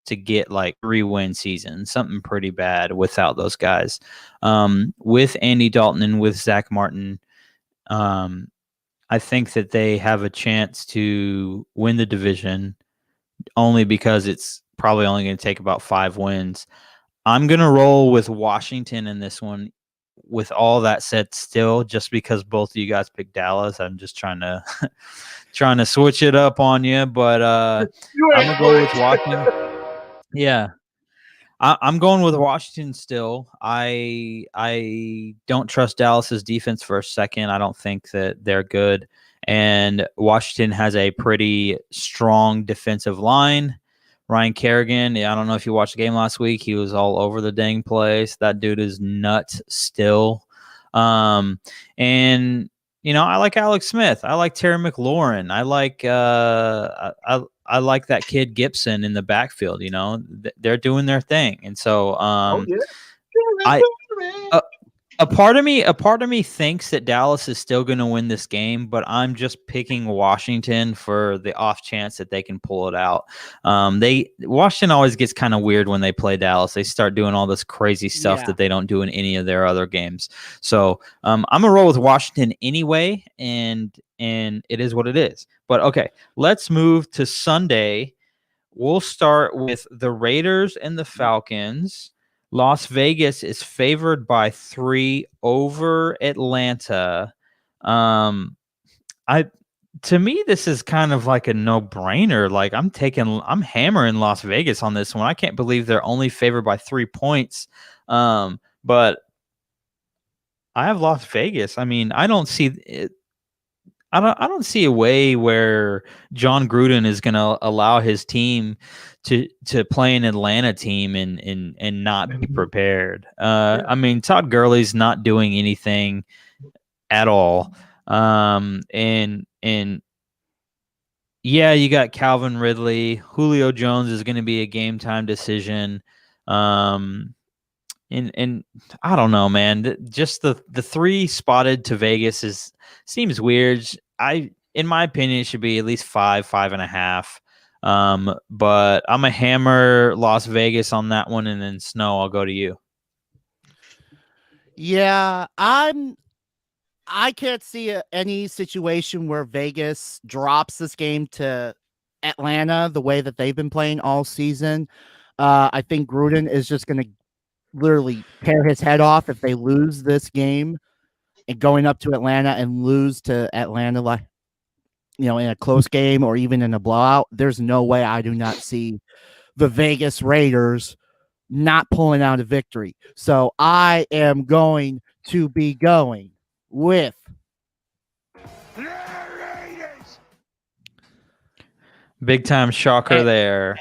to get like 3-win season, something pretty bad without those guys. With Andy Dalton and with Zach Martin, I think that they have a chance to win the division only because it's probably only going to take about 5 wins. I'm going to roll with Washington in this one. With all that said, still, just because both of you guys picked Dallas, I'm just trying to switch it up on you. But I'm gonna go with Washington. Yeah, I'm going with Washington still. I don't trust Dallas's defense for a second. I don't think that they're good, and Washington has a pretty strong defensive line. Ryan Kerrigan, I don't know if you watched the game last week. He was all over the dang place. That dude is nuts still. And I like Alex Smith. I like Terry McLaurin. I like that kid Gibson in the backfield. They're doing their thing, and so a part of me thinks that Dallas is still going to win this game, but I'm just picking Washington for the off chance that they can pull it out. Washington always gets kind of weird when they play Dallas. They start doing all this crazy stuff that they don't do in any of their other games. So I'm gonna roll with Washington anyway, and it is what it is. But okay, let's move to Sunday. We'll start with the Raiders and the Falcons. Las Vegas is favored by 3 over Atlanta. To me, this is kind of like a no-brainer. Like I'm hammering Las Vegas on this one. I can't believe they're only favored by 3 points. But I have Las Vegas. I mean, I don't see it. I don't see a way where John Gruden is going to allow his team to play an Atlanta team and not be prepared. I mean, Todd Gurley's not doing anything at all. And yeah, you got Calvin Ridley. Julio Jones is going to be a game time decision. And I don't know, man. Just the 3 spotted to Vegas seems weird. In my opinion, it should be at least 5.5. But I'm a hammer Las Vegas on that one, and then Snow, I'll go to you. Yeah, I can't see any situation where Vegas drops this game to Atlanta the way that they've been playing all season. I think Gruden is just going to literally tear his head off if they lose this game and going up to Atlanta and lose to Atlanta, like, in a close game or even in a blowout. There's no way I do not see the Vegas Raiders not pulling out a victory. So I am going to be going with Big time shocker there.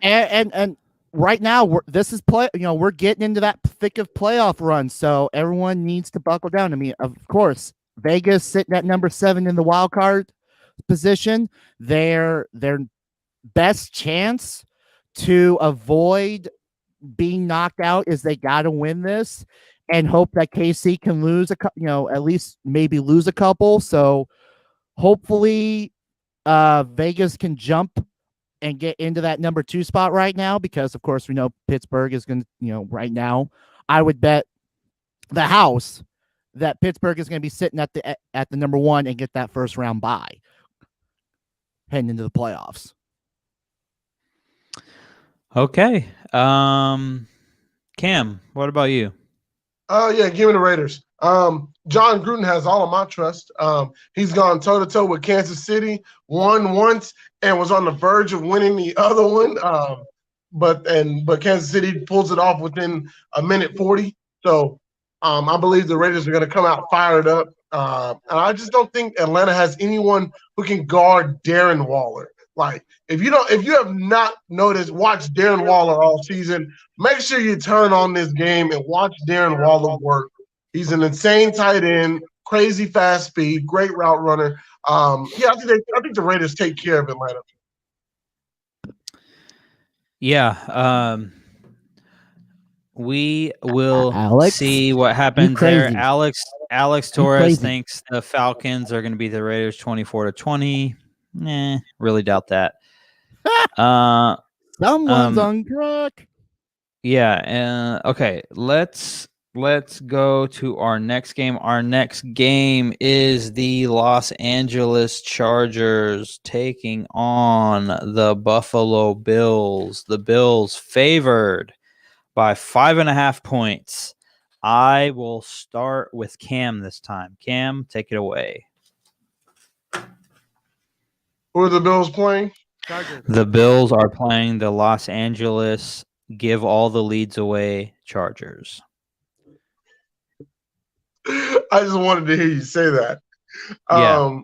And right now we're getting into that thick of playoff run, so everyone needs to buckle down. I mean, of course, Vegas sitting at number 7 in the wild card position. Their best chance to avoid being knocked out is they got to win this and hope that KC can lose at least maybe lose a couple. So hopefully Vegas can jump and get into that number 2 spot right now, because of course we know Pittsburgh is going to, right now I would bet the house that Pittsburgh is going to be sitting at the number 1 and get that first round bye heading into the playoffs. Okay. Cam, what about you? Yeah, give me the Raiders. John Gruden has all of my trust. He's gone toe-to-toe with Kansas City, won once, and was on the verge of winning the other one. But Kansas City pulls it off within a minute 40. So I believe the Raiders are going to come out fired up. And I just don't think Atlanta has anyone who can guard Darren Waller. Like, if you have not watched Darren Waller all season, make sure you turn on this game and watch Darren Waller work. He's an insane tight end, crazy fast speed, great route runner. I think the Raiders take care of Atlanta. Yeah. We will Alex, see what happens there. Alex Torres thinks the Falcons are going to beat the Raiders 24-20. Really doubt that. Someone's on crack. Yeah. Okay. Let's go to our next game. Our next game is the Los Angeles Chargers taking on the Buffalo Bills. The Bills favored by 5.5 points. I will start with Cam this time. Cam, take it away. Who are the Bills playing? The Bills are playing the Los Angeles give all the leads away Chargers. I just wanted to hear you say that. Yeah.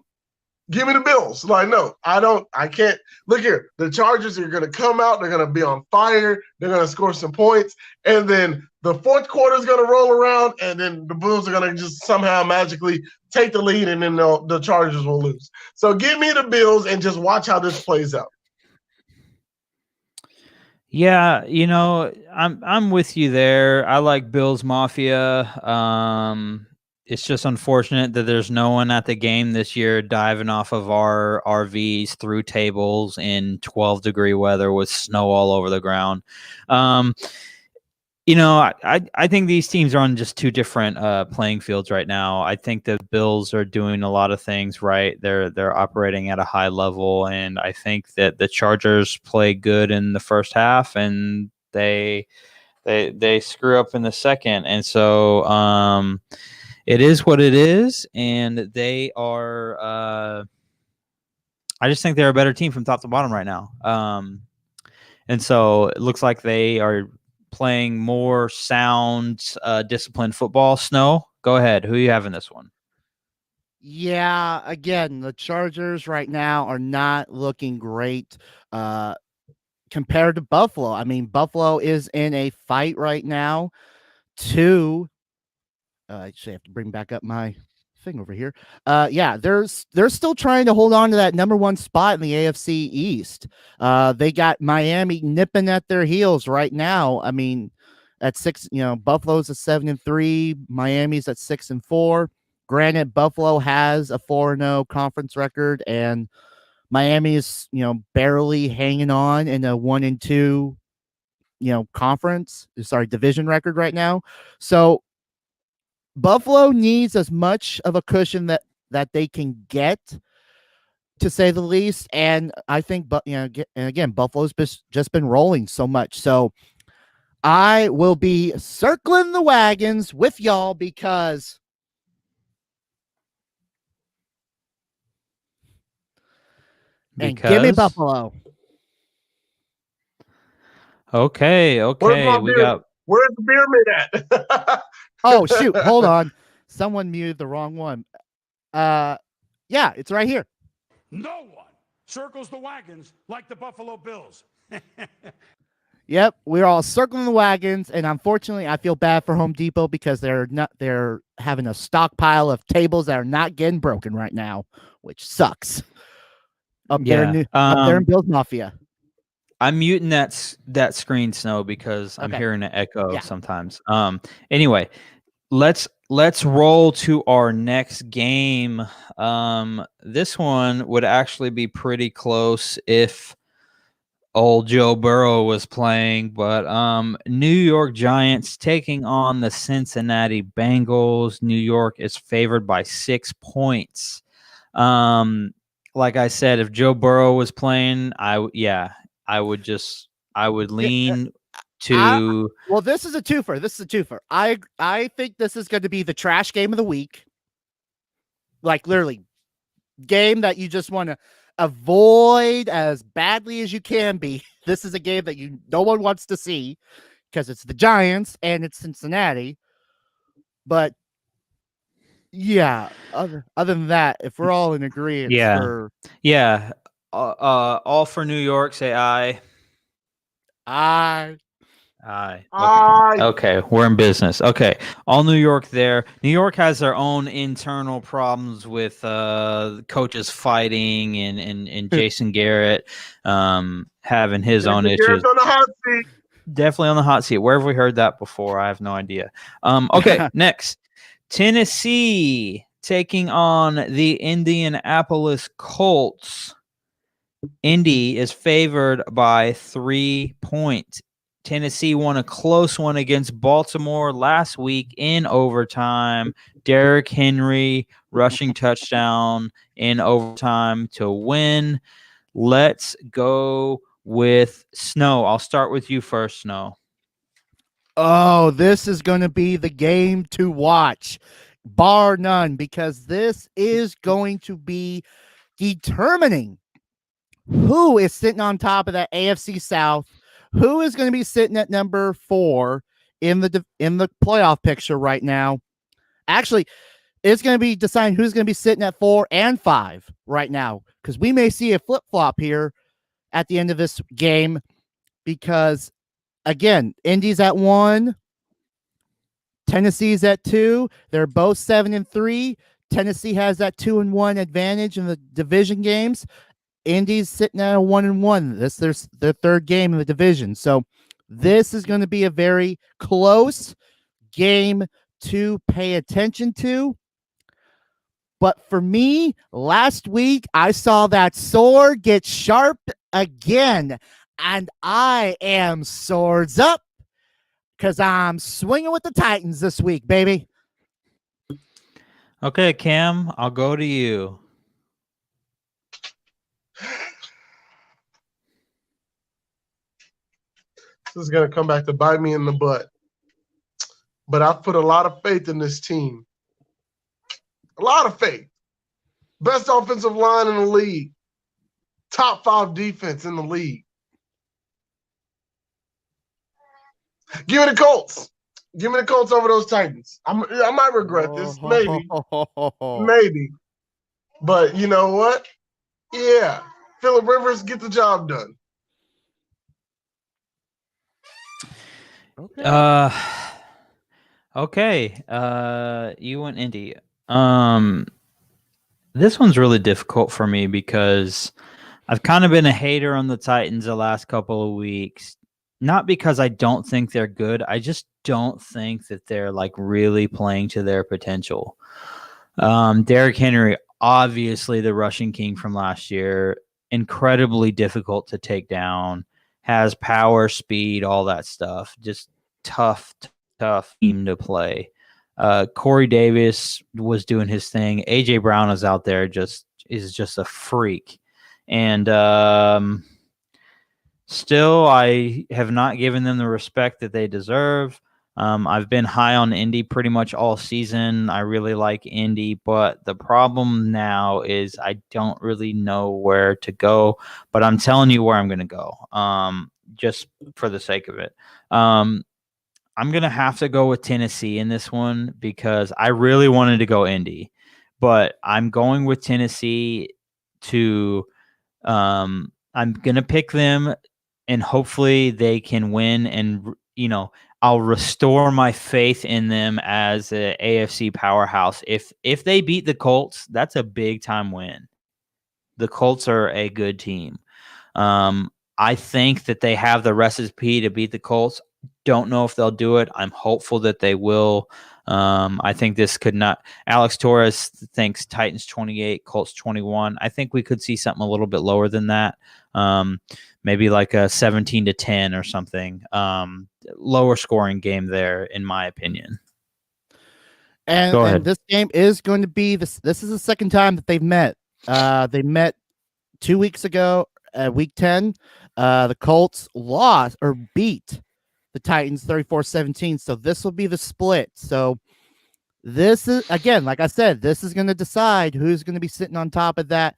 Give me the Bills. Like, no, I can't. Look here. The Chargers are going to come out. They're going to be on fire. They're going to score some points. And then the fourth quarter is going to roll around, and then the Bills are going to just somehow magically take the lead, and then the Chargers will lose. So give me the Bills and just watch how this plays out. Yeah, I'm with you there. I like Bills Mafia. It's just unfortunate that there's no one at the game this year diving off of our RVs through tables in 12-degree weather with snow all over the ground. I think these teams are on just two different playing fields right now. I think the Bills are doing a lot of things right. They're operating at a high level, and I think that the Chargers play good in the first half, and they screw up in the second. And so it is what it is, and they are. I just think they're a better team from top to bottom right now. And so it looks like they are playing more sound, disciplined football. Snow, go ahead. Who you have in this one? Yeah, again, the Chargers right now are not looking great compared to Buffalo. I mean, Buffalo is in a fight right now I actually have to bring back up my thing over here. They're still trying to hold on to that number 1 spot in the AFC East. They got Miami nipping at their heels right now. I mean, at 6, Buffalo's at 7-3, Miami's at 6-4. Granted, Buffalo has a 4-0 conference record, and Miami is, barely hanging on in a 1-2, division record right now. So Buffalo needs as much of a cushion that they can get, to say the least. And I think, again, Buffalo's just been rolling so much. So I will be circling the wagons with y'all because and give me Buffalo. Okay. Where's the beer made at? Oh, shoot. Hold on. Someone muted the wrong one. Yeah, it's right here. No one circles the wagons like the Buffalo Bills. Yep, we're all circling the wagons, and unfortunately, I feel bad for Home Depot because they're having a stockpile of tables that are not getting broken right now, which sucks. Up there in Bills Mafia. I'm muting that screen, Snow, because I'm Okay. hearing an echo Yeah. sometimes. Anyway, let's roll to our next game. This one would actually be pretty close if old Joe Burrow was playing, but New York Giants taking on the Cincinnati Bengals. New York is favored by 6 points. Like I said, if Joe Burrow was playing, I would lean to. Well, this is a twofer. I think this is going to be the trash game of the week. Like literally, game that you just want to avoid as badly as you can be. This is a game that no one wants to see because it's the Giants and it's Cincinnati. But yeah, other than that, if we're all in agreement, All for New York, say aye. Aye. Okay, we're in business. Okay, all New York there. New York has their own internal problems with coaches fighting and Jason Garrett having his own issues. Garrett's on the hot seat. Definitely on the hot seat. Where have we heard that before? I have no idea. Okay, next. Tennessee taking on the Indianapolis Colts. Indy is favored by 3 points. Tennessee won a close one against Baltimore last week in overtime. Derrick Henry rushing touchdown in overtime to win. Let's go with Snow. I'll start with you first, Snow. Oh, this is going to be the game to watch, bar none, because this is going to be determining who is sitting on top of that AFC South, who is going to be sitting at number 4 in the playoff picture right now. Actually, it's going to be deciding who's going to be sitting at 4 and 5 right now, because we may see a flip-flop here at the end of this game because, again, Indy's at 1, Tennessee's at 2. They're both 7-3. Tennessee has that 2-1 advantage in the division games. Indy's sitting at a 1-1. This is their third game in the division. So this is going to be a very close game to pay attention to. But for me, last week, I saw that sword get sharp again. And I am swords up because I'm swinging with the Titans this week, baby. Okay, Cam, I'll go to you. This is going to come back to bite me in the butt. But I've put a lot of faith in this team. A lot of faith. Best offensive line in the league. Top 5 defense in the league. Give me the Colts. Give me the Colts over those Titans. I might regret this. Maybe. But you know what? Yeah. Phillip Rivers, get the job done. Okay. You went Indy. This one's really difficult for me because I've kind of been a hater on the Titans the last couple of weeks. Not because I don't think they're good. I just don't think that they're like really playing to their potential. Derrick Henry, obviously the rushing king from last year, incredibly difficult to take down, has power, speed, all that stuff. Just tough team to play. Corey Davis was doing his thing. AJ Brown is out there, is just a freak. And still, I have not given them the respect that they deserve. I've been high on Indy pretty much all season. I really like Indy, but the problem now is I don't really know where to go, but I'm telling you where I'm going to go, just for the sake of it. I'm going to have to go with Tennessee in this one because I really wanted to go Indy, but I'm going with Tennessee to I'm gonna pick them, and hopefully they can win. And I'll restore my faith in them as a AFC powerhouse. If they beat the Colts, that's a big time win. The Colts are a good team. I think that they have the recipe to beat the Colts. Don't know if they'll do it. I'm hopeful that they will. I think this could not. Alex Torres thinks Titans 28, Colts 21. I think we could see something a little bit lower than that. Maybe like a 17-10 or something. Lower scoring game there, in my opinion. And this game is going to be this. This is the second time that they've met. They met 2 weeks ago at week 10. The Colts lost or beat the Titans 34-17. So this will be the split. So this is, again, like I said, this is going to decide who's going to be sitting on top of that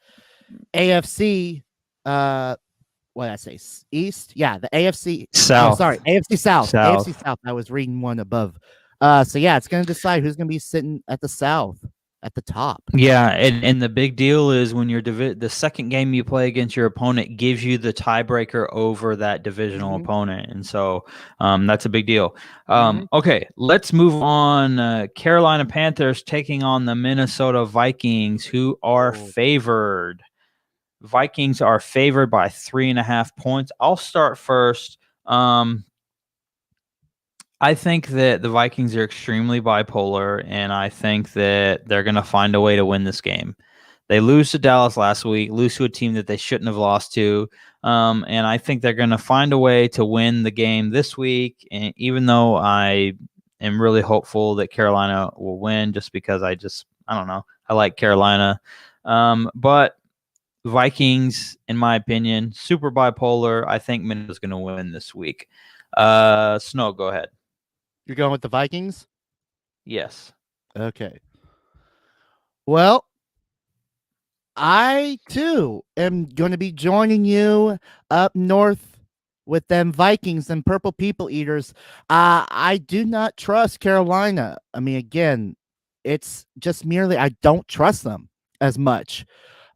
AFC. What did I say? East? Yeah, the AFC South. Oh, sorry, AFC South. South. AFC South. I was reading one above. So yeah, it's going to decide who's going to be sitting at the South. At the top. Yeah, and the big deal is when you're the second game you play against your opponent gives you the tiebreaker over that divisional opponent, and so that's a big deal. Okay, let's move on. Carolina Panthers taking on the Minnesota Vikings, who are favored. Vikings are favored by 3.5 points. I'll start first. I think that the Vikings are extremely bipolar, and I think that they're going to find a way to win this game. They lose to Dallas last week, lose to a team that they shouldn't have lost to, and I think they're going to find a way to win the game this week, and even though I am really hopeful that Carolina will win just because I don't know, I like Carolina. But Vikings, in my opinion, super bipolar. I think Minnesota's going to win this week. Snow, go ahead. You're going with the Vikings? Yes. Okay. Well, I too am going to be joining you up north with them Vikings and Purple People Eaters. I do not trust Carolina. I mean, again, it's just merely I don't trust them as much.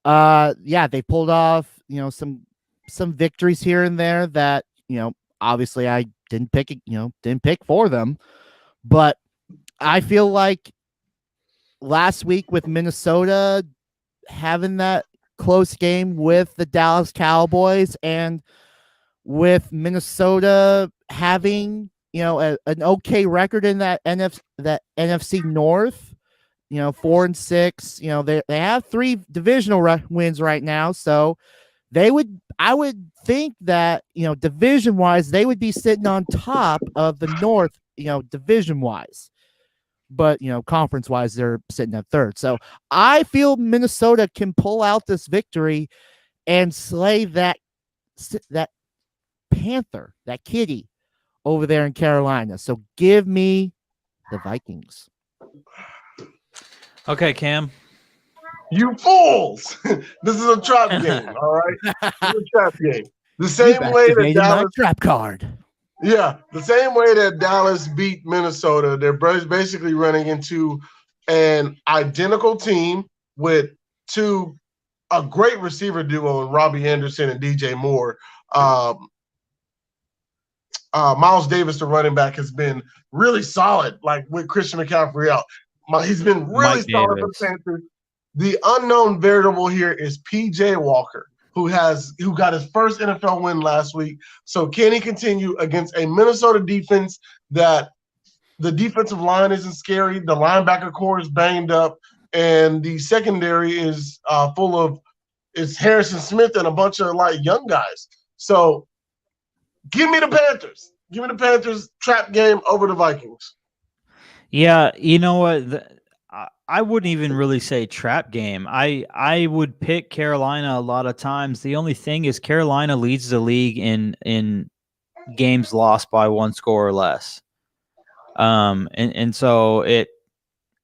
Yeah, they pulled off, some victories here and there that, obviously I didn't pick for them, but I feel like last week with Minnesota having that close game with the Dallas Cowboys and with Minnesota having, an okay record in that NFC North, 4-6, they have 3 divisional wins right now. So I would think that, division wise, they would be sitting on top of the North, division wise, but, conference wise, they're sitting at 3rd. So I feel Minnesota can pull out this victory and slay that Panther, that kitty over there in Carolina. So give me the Vikings. Okay, Cam. You fools! This is a trap game, all right? This is a trap game. The same way that Dallas trap card. Yeah, the same way that Dallas beat Minnesota, they're basically running into an identical team with a great receiver duo in Robbie Anderson and DJ Moore. Miles Davis, the running back, has been really solid, like with Christian McCaffrey out. He's been really solid for the Panthers. The unknown variable here is PJ Walker, who got his first NFL win last week. So can he continue against a Minnesota defense that the defensive line isn't scary, the linebacker core is banged up, and the secondary is full of Harrison Smith and a bunch of young guys. So give me the Panthers. Give me the Panthers trap game over the Vikings. Yeah, you know what? I wouldn't even really say trap game. I would pick Carolina a lot of times. The only thing is Carolina leads the league in games lost by 1 score or less. And so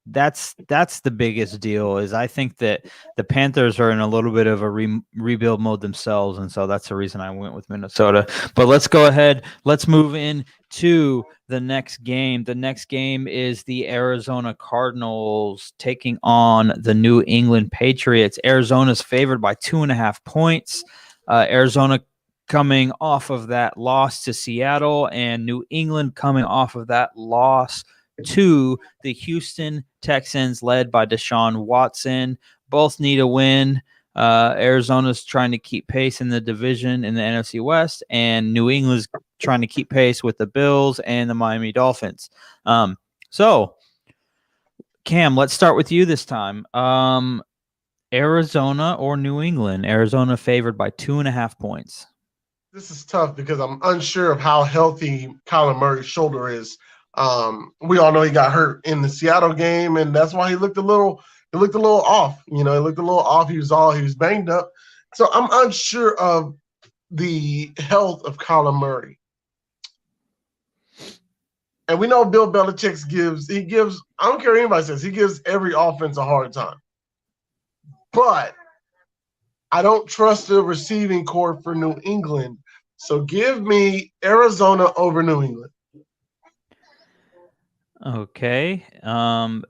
that's the biggest deal. Is I think that the Panthers are in a little bit of a rebuild mode themselves, and so that's the reason I went with Minnesota. But let's go ahead. Let's move in to the next game. The next game is the Arizona Cardinals taking on the New England Patriots. Arizona's favored by 2.5 points. Arizona coming off of that loss to Seattle, and New England coming off of that loss to the Houston Texans, led by Deshaun Watson. Both need a win. Arizona's trying to keep pace in the division in the NFC West, and New England's trying to keep pace with the Bills and the Miami Dolphins. So, Cam, let's start with you this time. Arizona or New England? Arizona favored by 2.5 points. This is tough because I'm unsure of how healthy Kyler Murray's shoulder is. We all know he got hurt in the Seattle game, and that's why he looked a little off. He looked a little off. He was banged up. So I'm unsure of the health of Kyler Murray. And we know Bill Belichick gives, I don't care what anybody says, he gives every offense a hard time. But I don't trust the receiving corps for New England. So give me Arizona over New England. Okay. I'll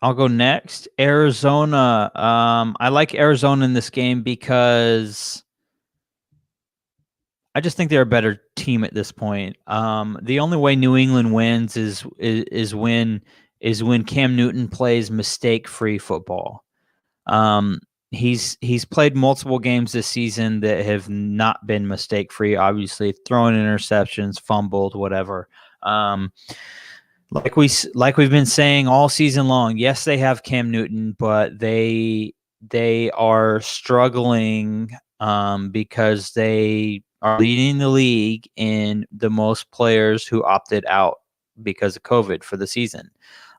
go next. Arizona. I like Arizona in this game because I just think they're a better team at this point. The only way New England wins is when Cam Newton plays mistake-free football. He's played multiple games this season that have not been mistake-free. Obviously, throwing interceptions, fumbled, whatever. Like we've been saying all season long. Yes, they have Cam Newton, but they are struggling because they are leading the league in the most players who opted out because of COVID for the season.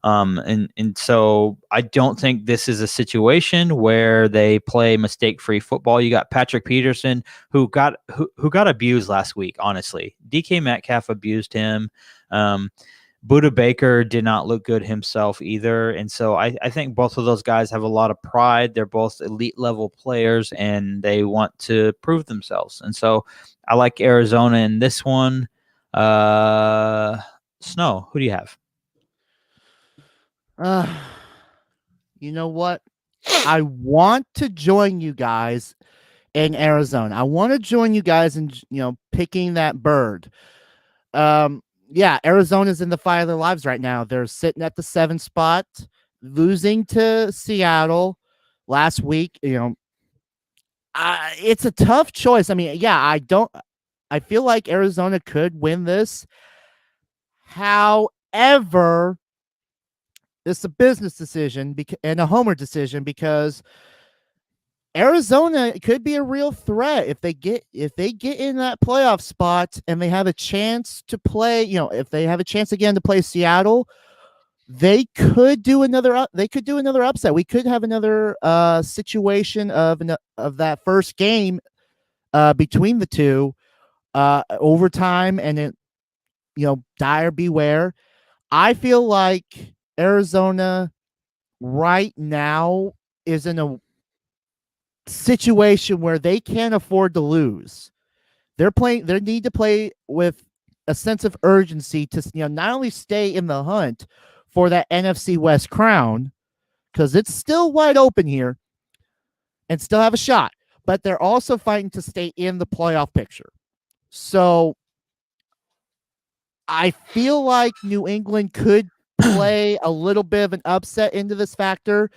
And so I don't think this is a situation where they play mistake-free football. You got Patrick Peterson who got abused last week. Honestly, DK Metcalf abused him. Buda Baker did not look good himself either. And so I think both of those guys have a lot of pride. They're both elite level players and they want to prove themselves. And so I like Arizona in this one. Snow, who do you have? You know what? I want to join you guys in Arizona. I want to join you guys in, picking that bird. Yeah, Arizona's in the fight of their lives right now. They're sitting at the 7th spot, losing to Seattle last week. It's a tough choice. I mean, yeah, I feel like Arizona could win this. However, it's a business decision and a homer decision because Arizona could be a real threat if they get in that playoff spot and they have a chance to play. If they have a chance again to play Seattle, they could do another upset. We could have another situation of that first game between the two, overtime, and it, dire beware. I feel like Arizona right now is in a situation where they can't afford to lose. They need to play with a sense of urgency to not only stay in the hunt for that NFC West crown, because it's still wide open here and still have a shot, but they're also fighting to stay in the playoff picture. So I feel like New England could play a little bit of an upset into this factor.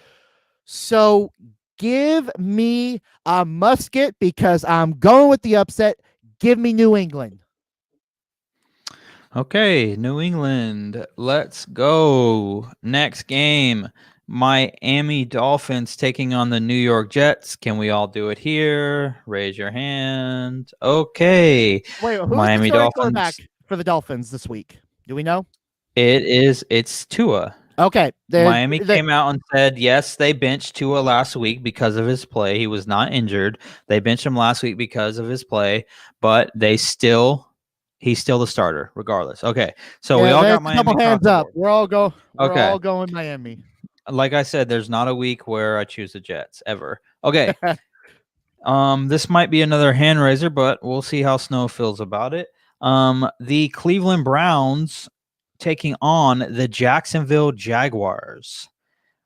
So give me a musket because I'm going with the upset. Give me New England. Okay, New England. Let's go. Next game. Miami Dolphins taking on the New York Jets. Can we all do it here? Raise your hand. Okay. Wait, who's Miami the starting Dolphins quarterback for the Dolphins this week? Do we know? It's Tua. Okay. Miami came out and said, yes, they benched Tua last week because of his play. He was not injured. They benched him last week because of his play, but they still He's still the starter, regardless. Okay, so we Yeah, all there's got a Miami couple across hands the up. board. We're Okay. all going Miami. Like I said, there's not a week where I choose the Jets ever. Okay. This might be another hand raiser, but we'll see how Snow feels about it. The Cleveland Browns taking on the Jacksonville Jaguars.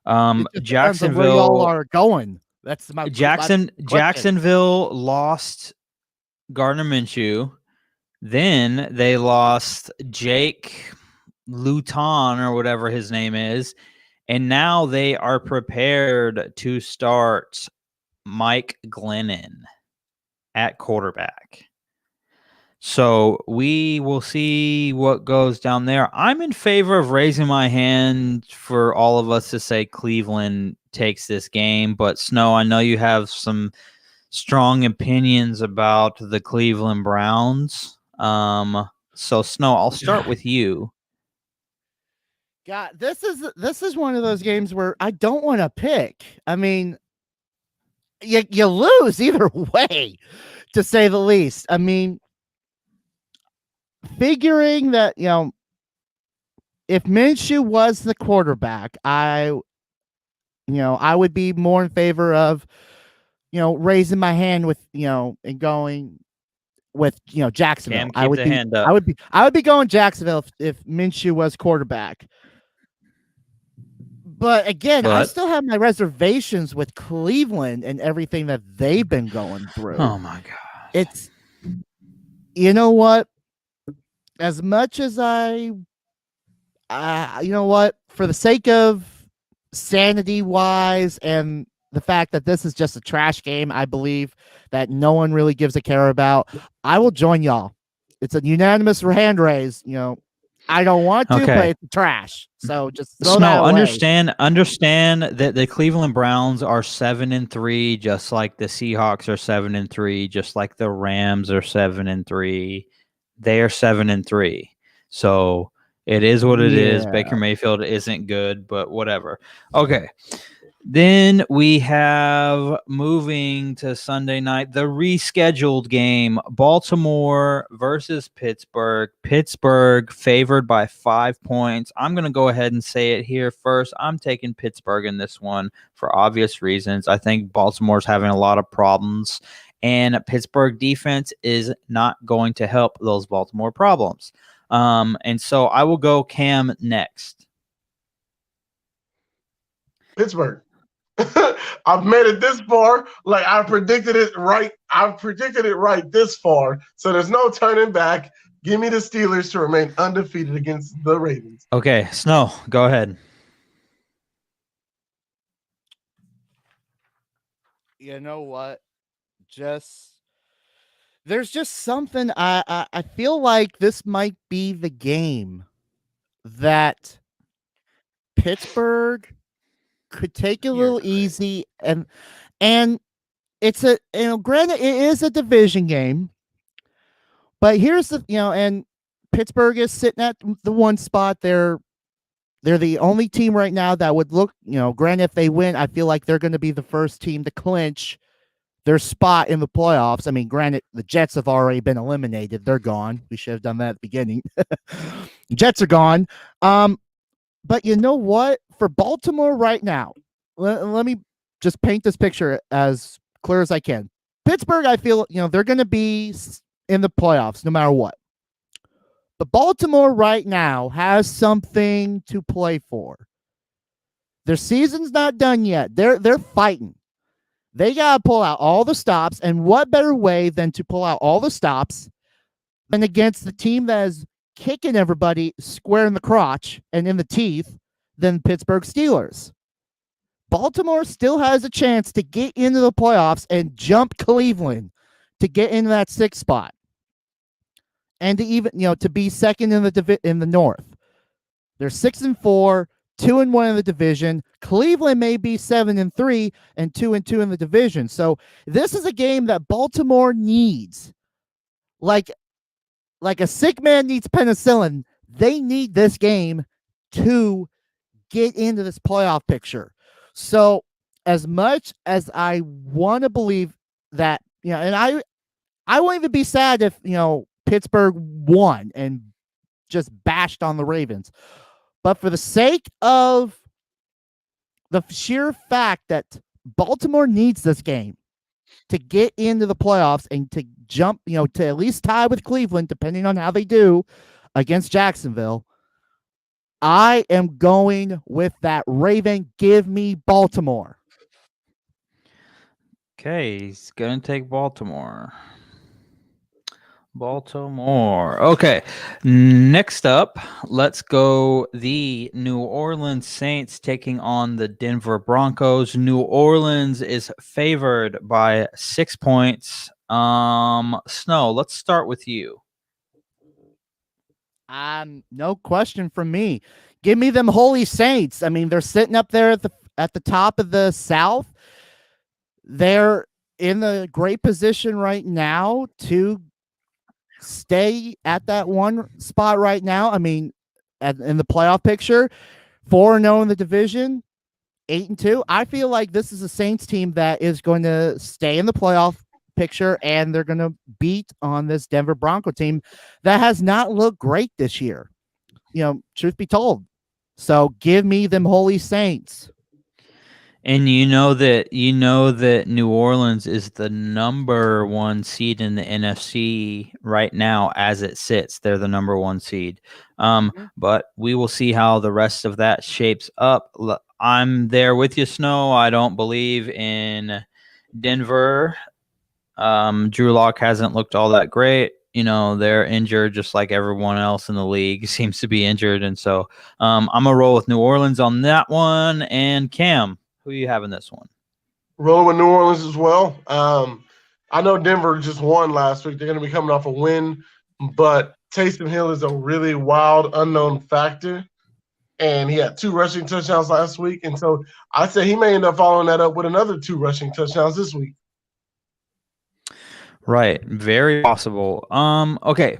It just depends on where y'all are going. That's my question. Jacksonville lost Gardner Minshew. Then they lost Jake Luton or whatever his name is. And now they are prepared to start Mike Glennon at quarterback. So we will see what goes down there. I'm in favor of raising my hand for all of us to say Cleveland takes this game. But Snow, I know you have some strong opinions about the Cleveland Browns. So Snow, I'll start with you. God, this is one of those games where I don't want to pick. I mean, you lose either way, to say the least. I mean, figuring that, if Minshew was the quarterback, I would be more in favor of, raising my hand with, and going with, Jacksonville. Cam, keep the hand up. I would be going Jacksonville if Minshew was quarterback. But again, I still have my reservations with Cleveland and everything that they've been going through. Oh my God. It's, you know what? As much as you know what, for the sake of sanity wise and the fact that this is just a trash game, I believe that no one really gives a care about, I will join y'all. It's a unanimous hand raise. I don't want to, but it's trash. So just throw that away. Understand that the Cleveland Browns are 7-3, just like the Seahawks are 7-3, just like the Rams are 7-3. They are 7-3. So it is what it is. Baker Mayfield isn't good, but whatever. Okay. Then we have, moving to Sunday night, the rescheduled game, Baltimore versus Pittsburgh. Pittsburgh favored by 5 points. I'm going to go ahead and say it here first. I'm taking Pittsburgh in this one for obvious reasons. I think Baltimore's having a lot of problems, and Pittsburgh defense is not going to help those Baltimore problems. And so I will go Cam next. Pittsburgh. I've made it this far. Like I predicted it right. I've predicted it right this far. So there's no turning back. Give me the Steelers to remain undefeated against the Ravens. Okay, Snow, go ahead. You know what? There's just something I feel like this might be the game that Pittsburgh could take a little easy, and it's granted it is a division game, but here's the and Pittsburgh is sitting at the one spot. They're the only team right now that would look, granted, if they win, I feel like they're going to be the first team to clinch their spot in the playoffs. I mean, granted, the Jets have already been eliminated. They're gone. We should have done that at the beginning. Jets are gone. But you know what? For Baltimore right now, let me just paint this picture as clear as I can. Pittsburgh, I feel, they're going to be in the playoffs no matter what. But Baltimore right now has something to play for. Their season's not done yet. They're fighting. They got to pull out all the stops, and what better way than to pull out all the stops than against the team that is kicking everybody square in the crotch and in the teeth than Pittsburgh Steelers. Baltimore still has a chance to get into the playoffs and jump Cleveland to get into that 6th spot, and to even to be second in the North. They're 6-4, 2-1 in the division. Cleveland may be 7-3 and 2-2 in the division. So this is a game that Baltimore needs, like a sick man needs penicillin. They need this game to get into this playoff picture. So as much as I want to believe that, and I won't even be sad if, Pittsburgh won and just bashed on the Ravens. But for the sake of the sheer fact that Baltimore needs this game to get into the playoffs and to jump, to at least tie with Cleveland, depending on how they do against Jacksonville, I am going with that Raven. Give me Baltimore. Okay, he's going to take Baltimore. Baltimore. Okay. Next up, let's go the New Orleans Saints taking on the Denver Broncos. New Orleans is favored by 6 points. Snow, let's start with you. No question from me. Give me them Holy Saints. I mean, they're sitting up there at the top of the South. They're in the great position right now to stay at that one spot right now. I mean, in the playoff picture, 4-0 in the division, 8-2. I feel like this is a Saints team that is going to stay in the playoff picture, and they're going to beat on this Denver Bronco team that has not looked great this year. Truth be told. So give me them Holy Saints. And you know that New Orleans is the number 1 seed in the NFC right now as it sits. They're the number 1 seed. But we will see how the rest of that shapes up. I'm there with you, Snow. I don't believe in Denver. Drew Lock hasn't looked all that great. They're injured just like everyone else in the league seems to be injured. And so I'm going to roll with New Orleans on that one. And Cam, who are you having this one? Rolling with New Orleans as well. I know Denver just won last week. They're going to be coming off a win, but Taysom Hill is a really wild, unknown factor. And he had 2 rushing touchdowns last week. And so I say he may end up following that up with another 2 rushing touchdowns this week. Right. Very possible. Okay.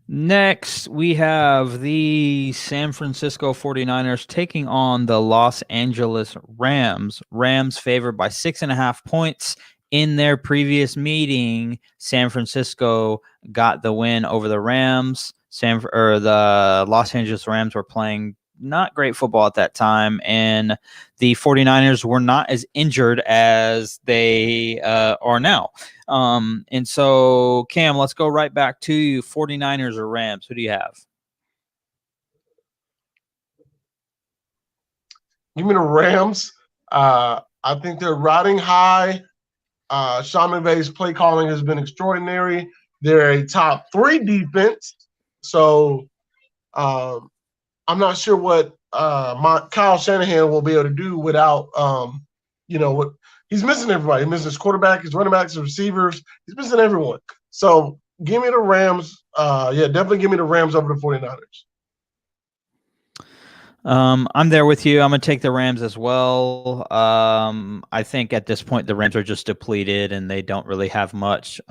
Next, we have the San Francisco 49ers taking on the Los Angeles Rams. Rams favored by 6.5 points. In their previous meeting, San Francisco got the win over the Rams. The Los Angeles Rams were playing not great football at that time, and the 49ers were not as injured as they are now. And so, Cam, let's go right back to you. 49ers or Rams? Who do you have? Give me the Rams. I think they're riding high. Sean McVay's play calling has been extraordinary. They're a top 3 defense. So I'm not sure what Kyle Shanahan will be able to do without, what he's missing everybody. He's missing his quarterback, his running backs, his receivers. He's missing everyone. So give me the Rams. Definitely give me the Rams over the 49ers. I'm there with you. I'm going to take the Rams as well. I think at this point, the Rams are just depleted and they don't really have much.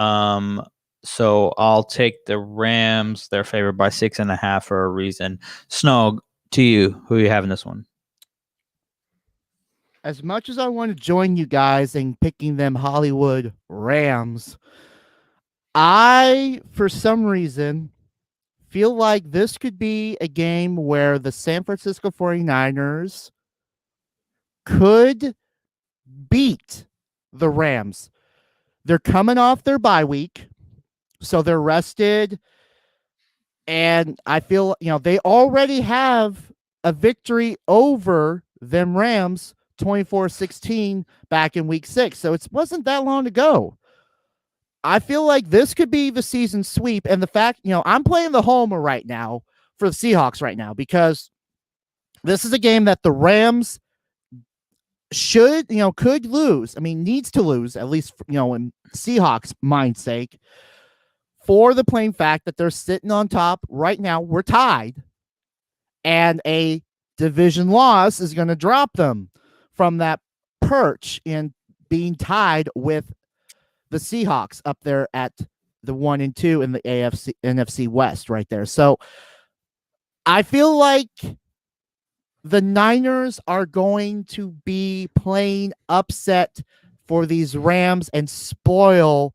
So I'll take the Rams. They're favored by 6.5 for a reason. Snow, to you. Who are you having this one? As much as I want to join you guys in picking them Hollywood Rams, I, for some reason, feel like this could be a game where the San Francisco 49ers could beat the Rams. They're coming off their bye week, so they're rested. And I feel, they already have a victory over them Rams 24-16 back in week 6. So it wasn't that long ago. I feel like this could be the season sweep. And the fact, I'm playing the homer right now for the Seahawks right now because this is a game that the Rams could lose. I mean, needs to lose, at least, in Seahawks' mind's sake, for the plain fact that they're sitting on top right now. We're tied, and a division loss is going to drop them from that perch in being tied with the Seahawks up there at the 1 and 2 in the NFC West right there. So I feel like the Niners are going to be playing upset for these Rams and spoil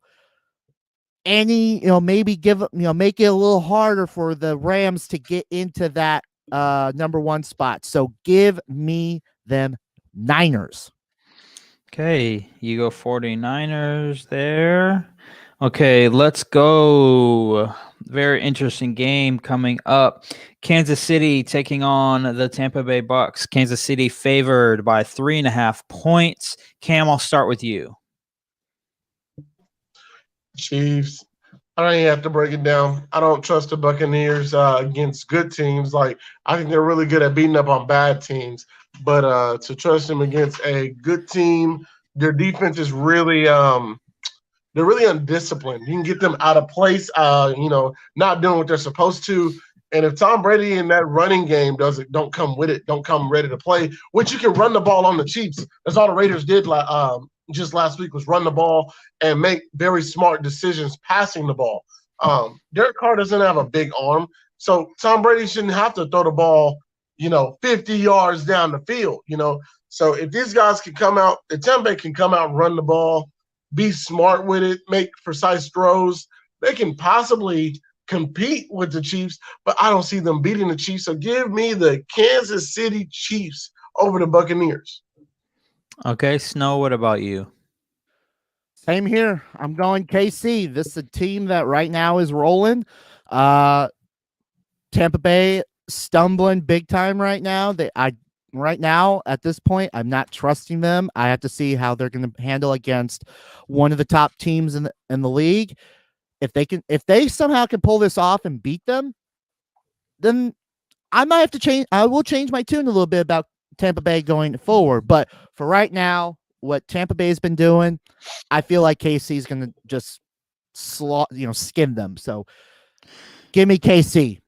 maybe make it a little harder for the Rams to get into that number 1 spot. So give me them Niners. Okay, you go 49ers there. Okay, let's go. Very interesting game coming up. Kansas City taking on the Tampa Bay Bucks. Kansas City favored by 3.5 points. Cam, I'll start with you. Chiefs. I don't even have to break it down. I don't trust the Buccaneers against good teams. Like, I think they're really good at beating up on bad teams, but to trust them against a good team, their defense is really they're really undisciplined. You can get them out of place, not doing what they're supposed to. And if Tom Brady in that running game don't come with it, don't come ready to play, which you can run the ball on the Chiefs. That's all the Raiders did just last week was run the ball and make very smart decisions passing the ball. Derek Carr doesn't have a big arm, so Tom Brady shouldn't have to throw the ball, 50 yards down the field, So if these guys can come out, if Tampa Bay can come out and run the ball, be smart with it, make precise throws, they can possibly compete with the Chiefs, but I don't see them beating the Chiefs. So give me the Kansas City Chiefs over the Buccaneers. Okay, Snow, what about you? Same here. I'm going KC. This is a team that right now is rolling. Tampa Bay stumbling big time right now. Right now at this point, I'm not trusting them. I have to see how they're going to handle against one of the top teams in the league. If they somehow can pull this off and beat them, then I might have to change. I will change my tune a little bit about Tampa Bay going forward. But for right now, what Tampa Bay has been doing, I feel like KC is going to just skim them. So give me KC.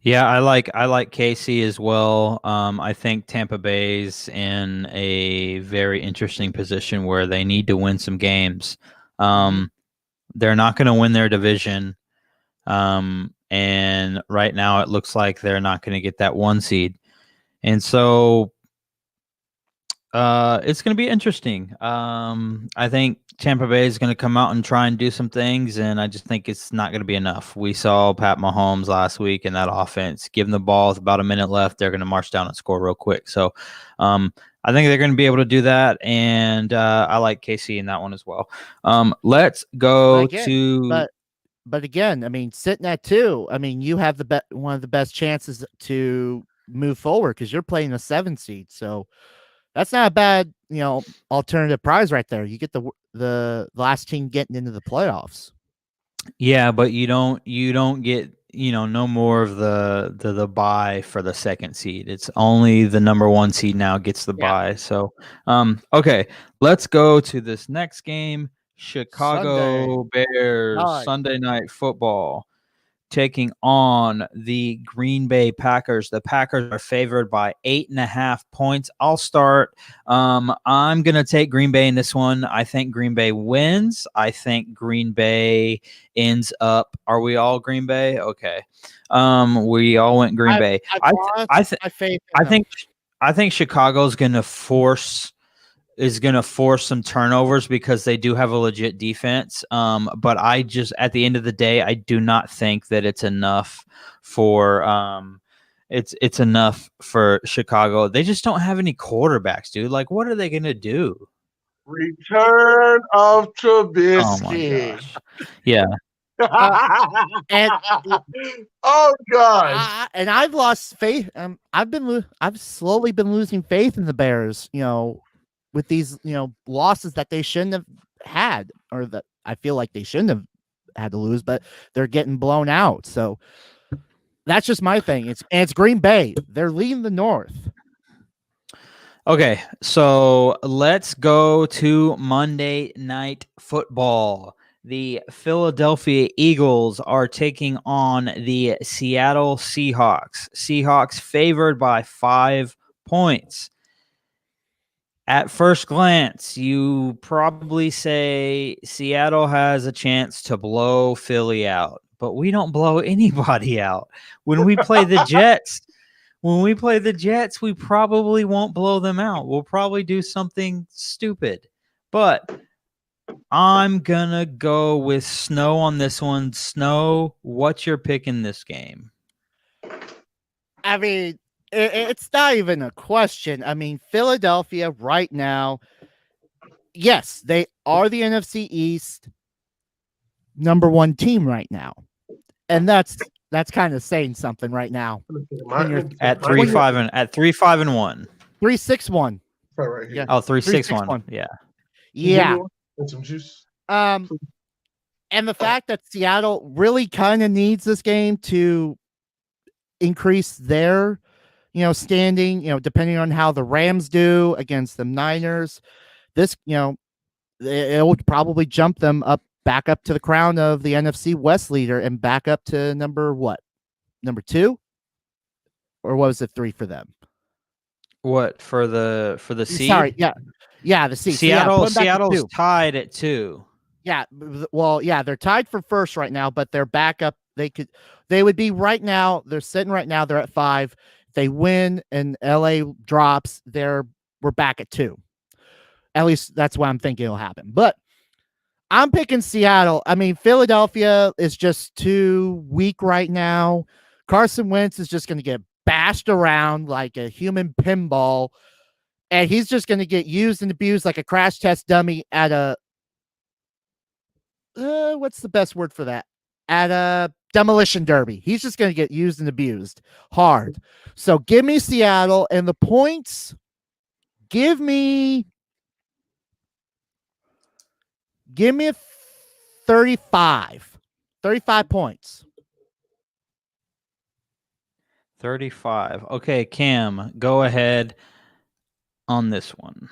Yeah, I like KC as well. I think Tampa Bay's in a very interesting position where they need to win some games. They're not going to win their division. And right now it looks like they're not going to get that 1 seed. And so it's going to be interesting. I think Tampa Bay is going to come out and try and do some things, and I just think it's not going to be enough. We saw Pat Mahomes last week in that offense. Give them the ball with about a minute left, they're going to march down and score real quick. So I think they're going to be able to do that, and I like KC in that one as well. Let's go But again, I mean, sitting at 2, I mean, you have one of the best chances to move forward because you're playing a 7 seed. So that's not a bad, alternative prize right there. You get the last team getting into the playoffs. Yeah, but you don't get, no more of the bye for the 2nd seed. It's only the number 1 seed now gets the bye. So, okay, let's go to this next game. Chicago Bears, Sunday Night Football, taking on the Green Bay Packers. The Packers are favored by 8.5 points. I'll start. I'm going to take Green Bay in this one. I think Green Bay wins. I think Green Bay ends up. Are we all Green Bay? Okay. We all went Green Bay. I think Chicago's going to force some turnovers because they do have a legit defense. But at the end of the day, I do not think that it's enough for it's enough for Chicago. They just don't have any quarterbacks, dude. Like, what are they gonna do? Return of Trubisky. Oh my gosh. Yeah. Oh God! And I've lost faith. I've slowly been losing faith in the Bears. With these, losses that they shouldn't have had, or that I feel like they shouldn't have had to lose, but they're getting blown out. So that's just my thing. It's Green Bay. They're leading the North. Okay, so let's go to Monday Night Football. The Philadelphia Eagles are taking on the Seattle Seahawks. Seahawks favored by 5 points. At first glance, you probably say Seattle has a chance to blow Philly out, but we don't blow anybody out. When we play the Jets, we probably won't blow them out. We'll probably do something stupid. But I'm gonna go with Snow on this one. Snow, what's your pick in this game? I mean, it's not even a question. I mean, Philadelphia right now, yes, they are the NFC East #1 team right now, and that's kind of saying something right now. When you're At 3-5-1. 3-6-1, right here. yeah. Oh, 3-6-1. 3-6-1. Yeah. Yeah. And some juice. And the fact that Seattle really kind of needs this game to increase their, standing, depending on how the Rams do against the Niners, this, it would probably jump them back up to the crown of the NFC West leader and back up to number 2? Or what was it, 3 for them? What for the seed? Sorry, yeah, the seed. Seattle's So tied at 2. Yeah, well, yeah, they're tied for first right now, but they're back up. They would be right now. They're sitting right now. They're at 5. If they win and LA drops, we're back at 2. At least that's what I'm thinking will happen. But I'm picking Seattle. I mean, Philadelphia is just too weak right now. Carson Wentz is just going to get bashed around like a human pinball, and he's just going to get used and abused like a crash test dummy at a what's the best word for that? At a demolition derby. He's just going to get used and abused hard. So give me Seattle, and the points, give me 35. 35 points. 35. Okay, Cam, go ahead on this one.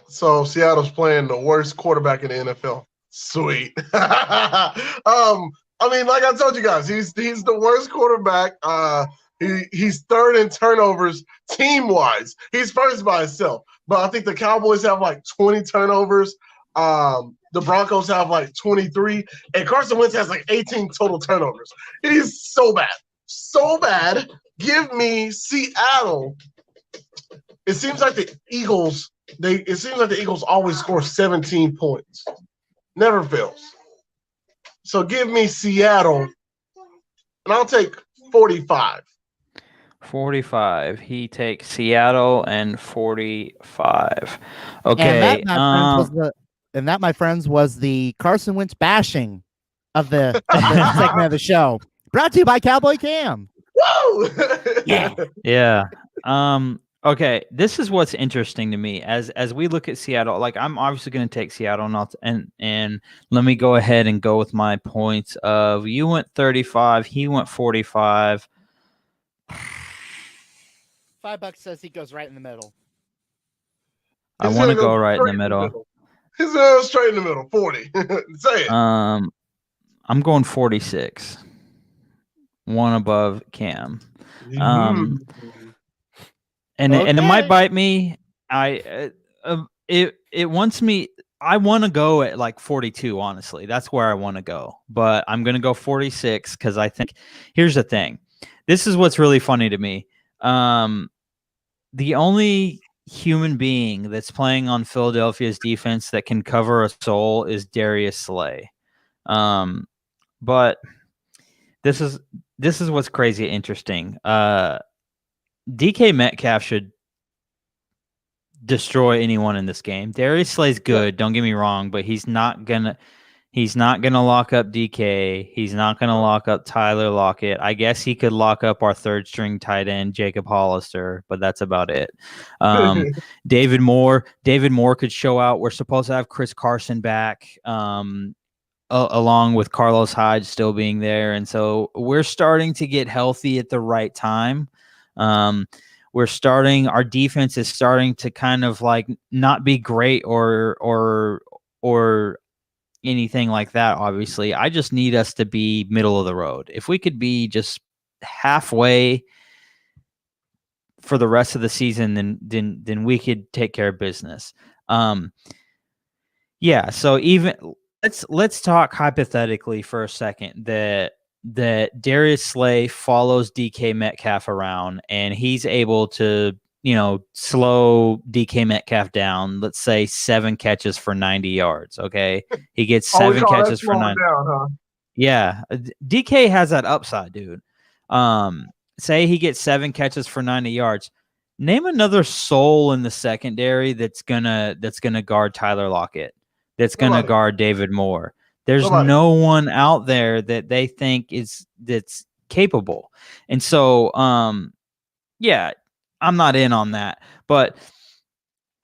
So Seattle's playing the worst quarterback in the NFL. Sweet. I mean, like I told you guys, he's the worst quarterback. He's third in turnovers team-wise. He's first by himself. But I think the Cowboys have like 20 turnovers. The Broncos have like 23. And Carson Wentz has like 18 total turnovers. He's so bad. So bad. Give me Seattle. It seems like the Eagles always score 17 points. Never fails. So give me Seattle, and I'll take 45. 45. He takes Seattle and 45. Okay. And that, my friends, was the Carson Wentz bashing of the segment of the show. Brought to you by Cowboy Cam. Whoa! Yeah. Okay, this is what's interesting to me as we look at Seattle. Like, I'm obviously going to take Seattle, and let me go ahead and go with my points of you went 35, he went 45. $5 says he goes right in the middle. I want to go right in the middle. He's straight in the middle. 40. Say it. I'm going 46. One above Cam. And it might bite me. It wants me. I want to go at like 42. Honestly, that's where I want to go. But I'm gonna go 46 because I think here's the thing. This is what's really funny to me. The only human being that's playing on Philadelphia's defense that can cover a soul is Darius Slay. But this is what's crazy interesting. DK Metcalf should destroy anyone in this game. Darius Slay's good, don't get me wrong, but he's not gonna lock up DK. He's not gonna lock up Tyler Lockett. I guess he could lock up our third string tight end, Jacob Hollister, but that's about it. David Moore could show out. We're supposed to have Chris Carson back. Along with Carlos Hyde still being there. And so we're starting to get healthy at the right time. Our defense is starting to kind of like not be great or anything like that. Obviously, I just need us to be middle of the road. If we could be just halfway for the rest of the season, then we could take care of business. Yeah. So even let's talk hypothetically for a second that Darius Slay follows DK Metcalf around and he's able to slow DK Metcalf down. Let's say 7 catches for 90 yards. Okay, he gets Oh, we 7 call that catches for slowing 90. down, huh? Yeah, DK has that upside, dude. Say he gets 7 catches for 90 yards. Name another soul in the secondary that's gonna guard Tyler Lockett, that's gonna Nobody. guard David Moore. There's Nobody. no one out there that they think that's capable. And so, yeah, I'm not in on that, but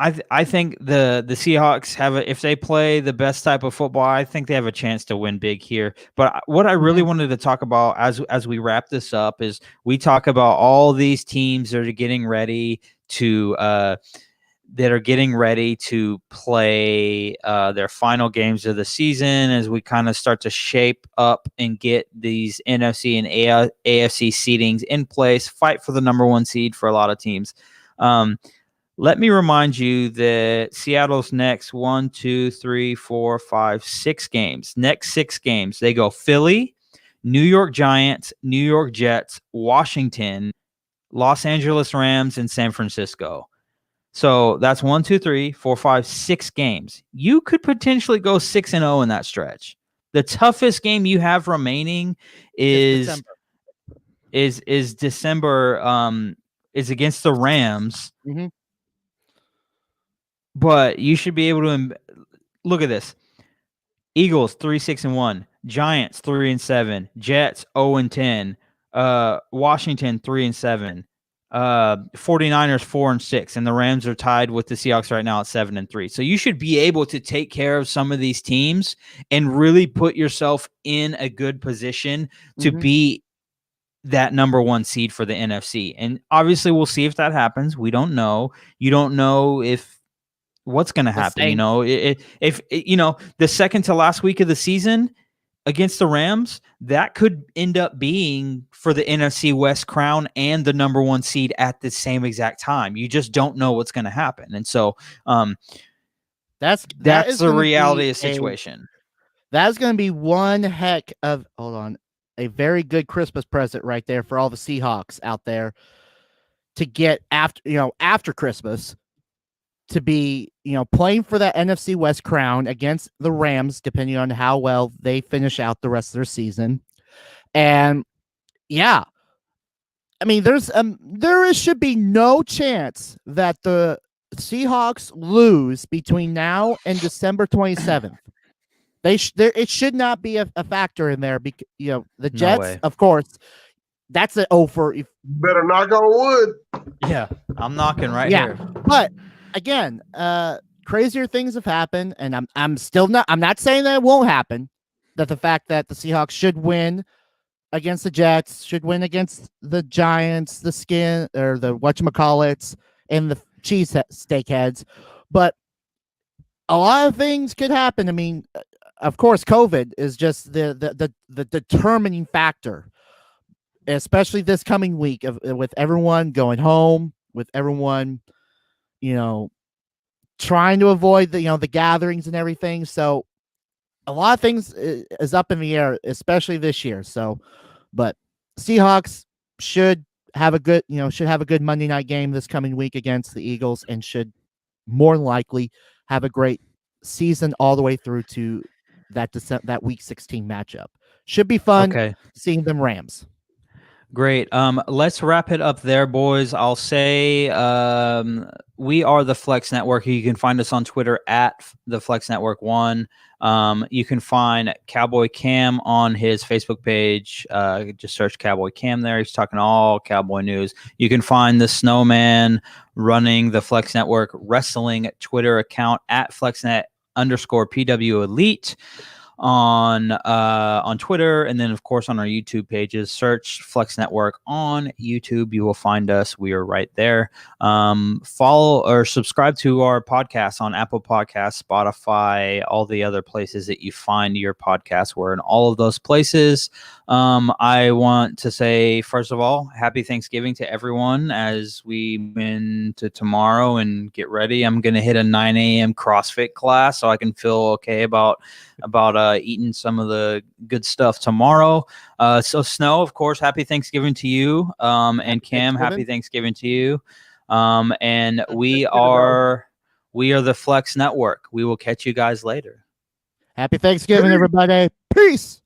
I think the Seahawks if they play the best type of football, I think they have a chance to win big here. But what I really wanted to talk about as we wrap this up is we talk about all these teams that are getting ready to play their final games of the season as we kind of start to shape up and get these NFC and AFC seedings in place, fight for the number 1 seed for a lot of teams. Let me remind you that Seattle's next 6 games. Next 6 games, they go Philly, New York Giants, New York Jets, Washington, Los Angeles Rams, and San Francisco. So that's 6 games. You could potentially go 6-0 in that stretch. The toughest game you have remaining is December. Is against the Rams. Mm-hmm. But you should be able to look at this. Eagles 3-6-1, Giants 3-7, Jets 0-10, Washington 3-7, 49ers 4-6, and the Rams are tied with the Seahawks right now at 7-3. So you should be able to take care of some of these teams and really put yourself in a good position to be that number 1 seed for the NFC. And obviously we'll see if that happens. We don't know. You don't know if what's going to happen. If the second to last week of the season against the Rams, that could end up being for the NFC West crown and the number 1 seed at the same exact time. You just don't know what's going to happen. And so that's the reality of the situation. That's going to be one heck of a very good Christmas present right there for all the Seahawks out there to get after Christmas, to be, playing for that NFC West crown against the Rams, depending on how well they finish out the rest of their season. And yeah, I mean, there should be no chance that the Seahawks lose between now and December 27th. It should not be a factor in there. Because, the Jets, of course, that's an over. Better knock on wood. Yeah, I'm knocking here. But again, crazier things have happened, and I'm not saying that it won't happen. That the fact that the Seahawks should win against the Jets, should win against the Giants, the whatchamacallits, and the steakheads. But a lot of things could happen. I mean, of course, COVID is just the determining factor, especially this coming week with everyone going home, with everyone trying to avoid the gatherings and everything. So a lot of things is up in the air, especially this year. So, but Seahawks should have a good Monday night game this coming week against the Eagles, and should more than likely have a great season all the way through to that week 16 matchup. Should be fun seeing them Rams. Great. Let's wrap it up there, boys. I'll say we are the Flex Network. You can find us on Twitter at the Flex Network 1. You can find Cowboy Cam on his Facebook page. Just search Cowboy Cam there. He's talking all Cowboy news. You can find the SnowMan running the Flex Network Wrestling Twitter account at FlexNet_PW Elite on Twitter, and then of course on our YouTube pages. Search Flex Network on YouTube, you will find us. We are right there. Follow or subscribe to our podcast on Apple Podcasts, Spotify, all the other places that you find your podcasts. We're in all of those places. I want to say, first of all, happy Thanksgiving to everyone as we move into tomorrow and get ready. I'm going to hit a 9 a.m. CrossFit class so I can feel okay about eating some of the good stuff tomorrow. So Snow, of course, happy Thanksgiving to you. And Cam, happy Thanksgiving to you. And we are the Flex Network. We will catch you guys later. Happy Thanksgiving, everybody. Peace.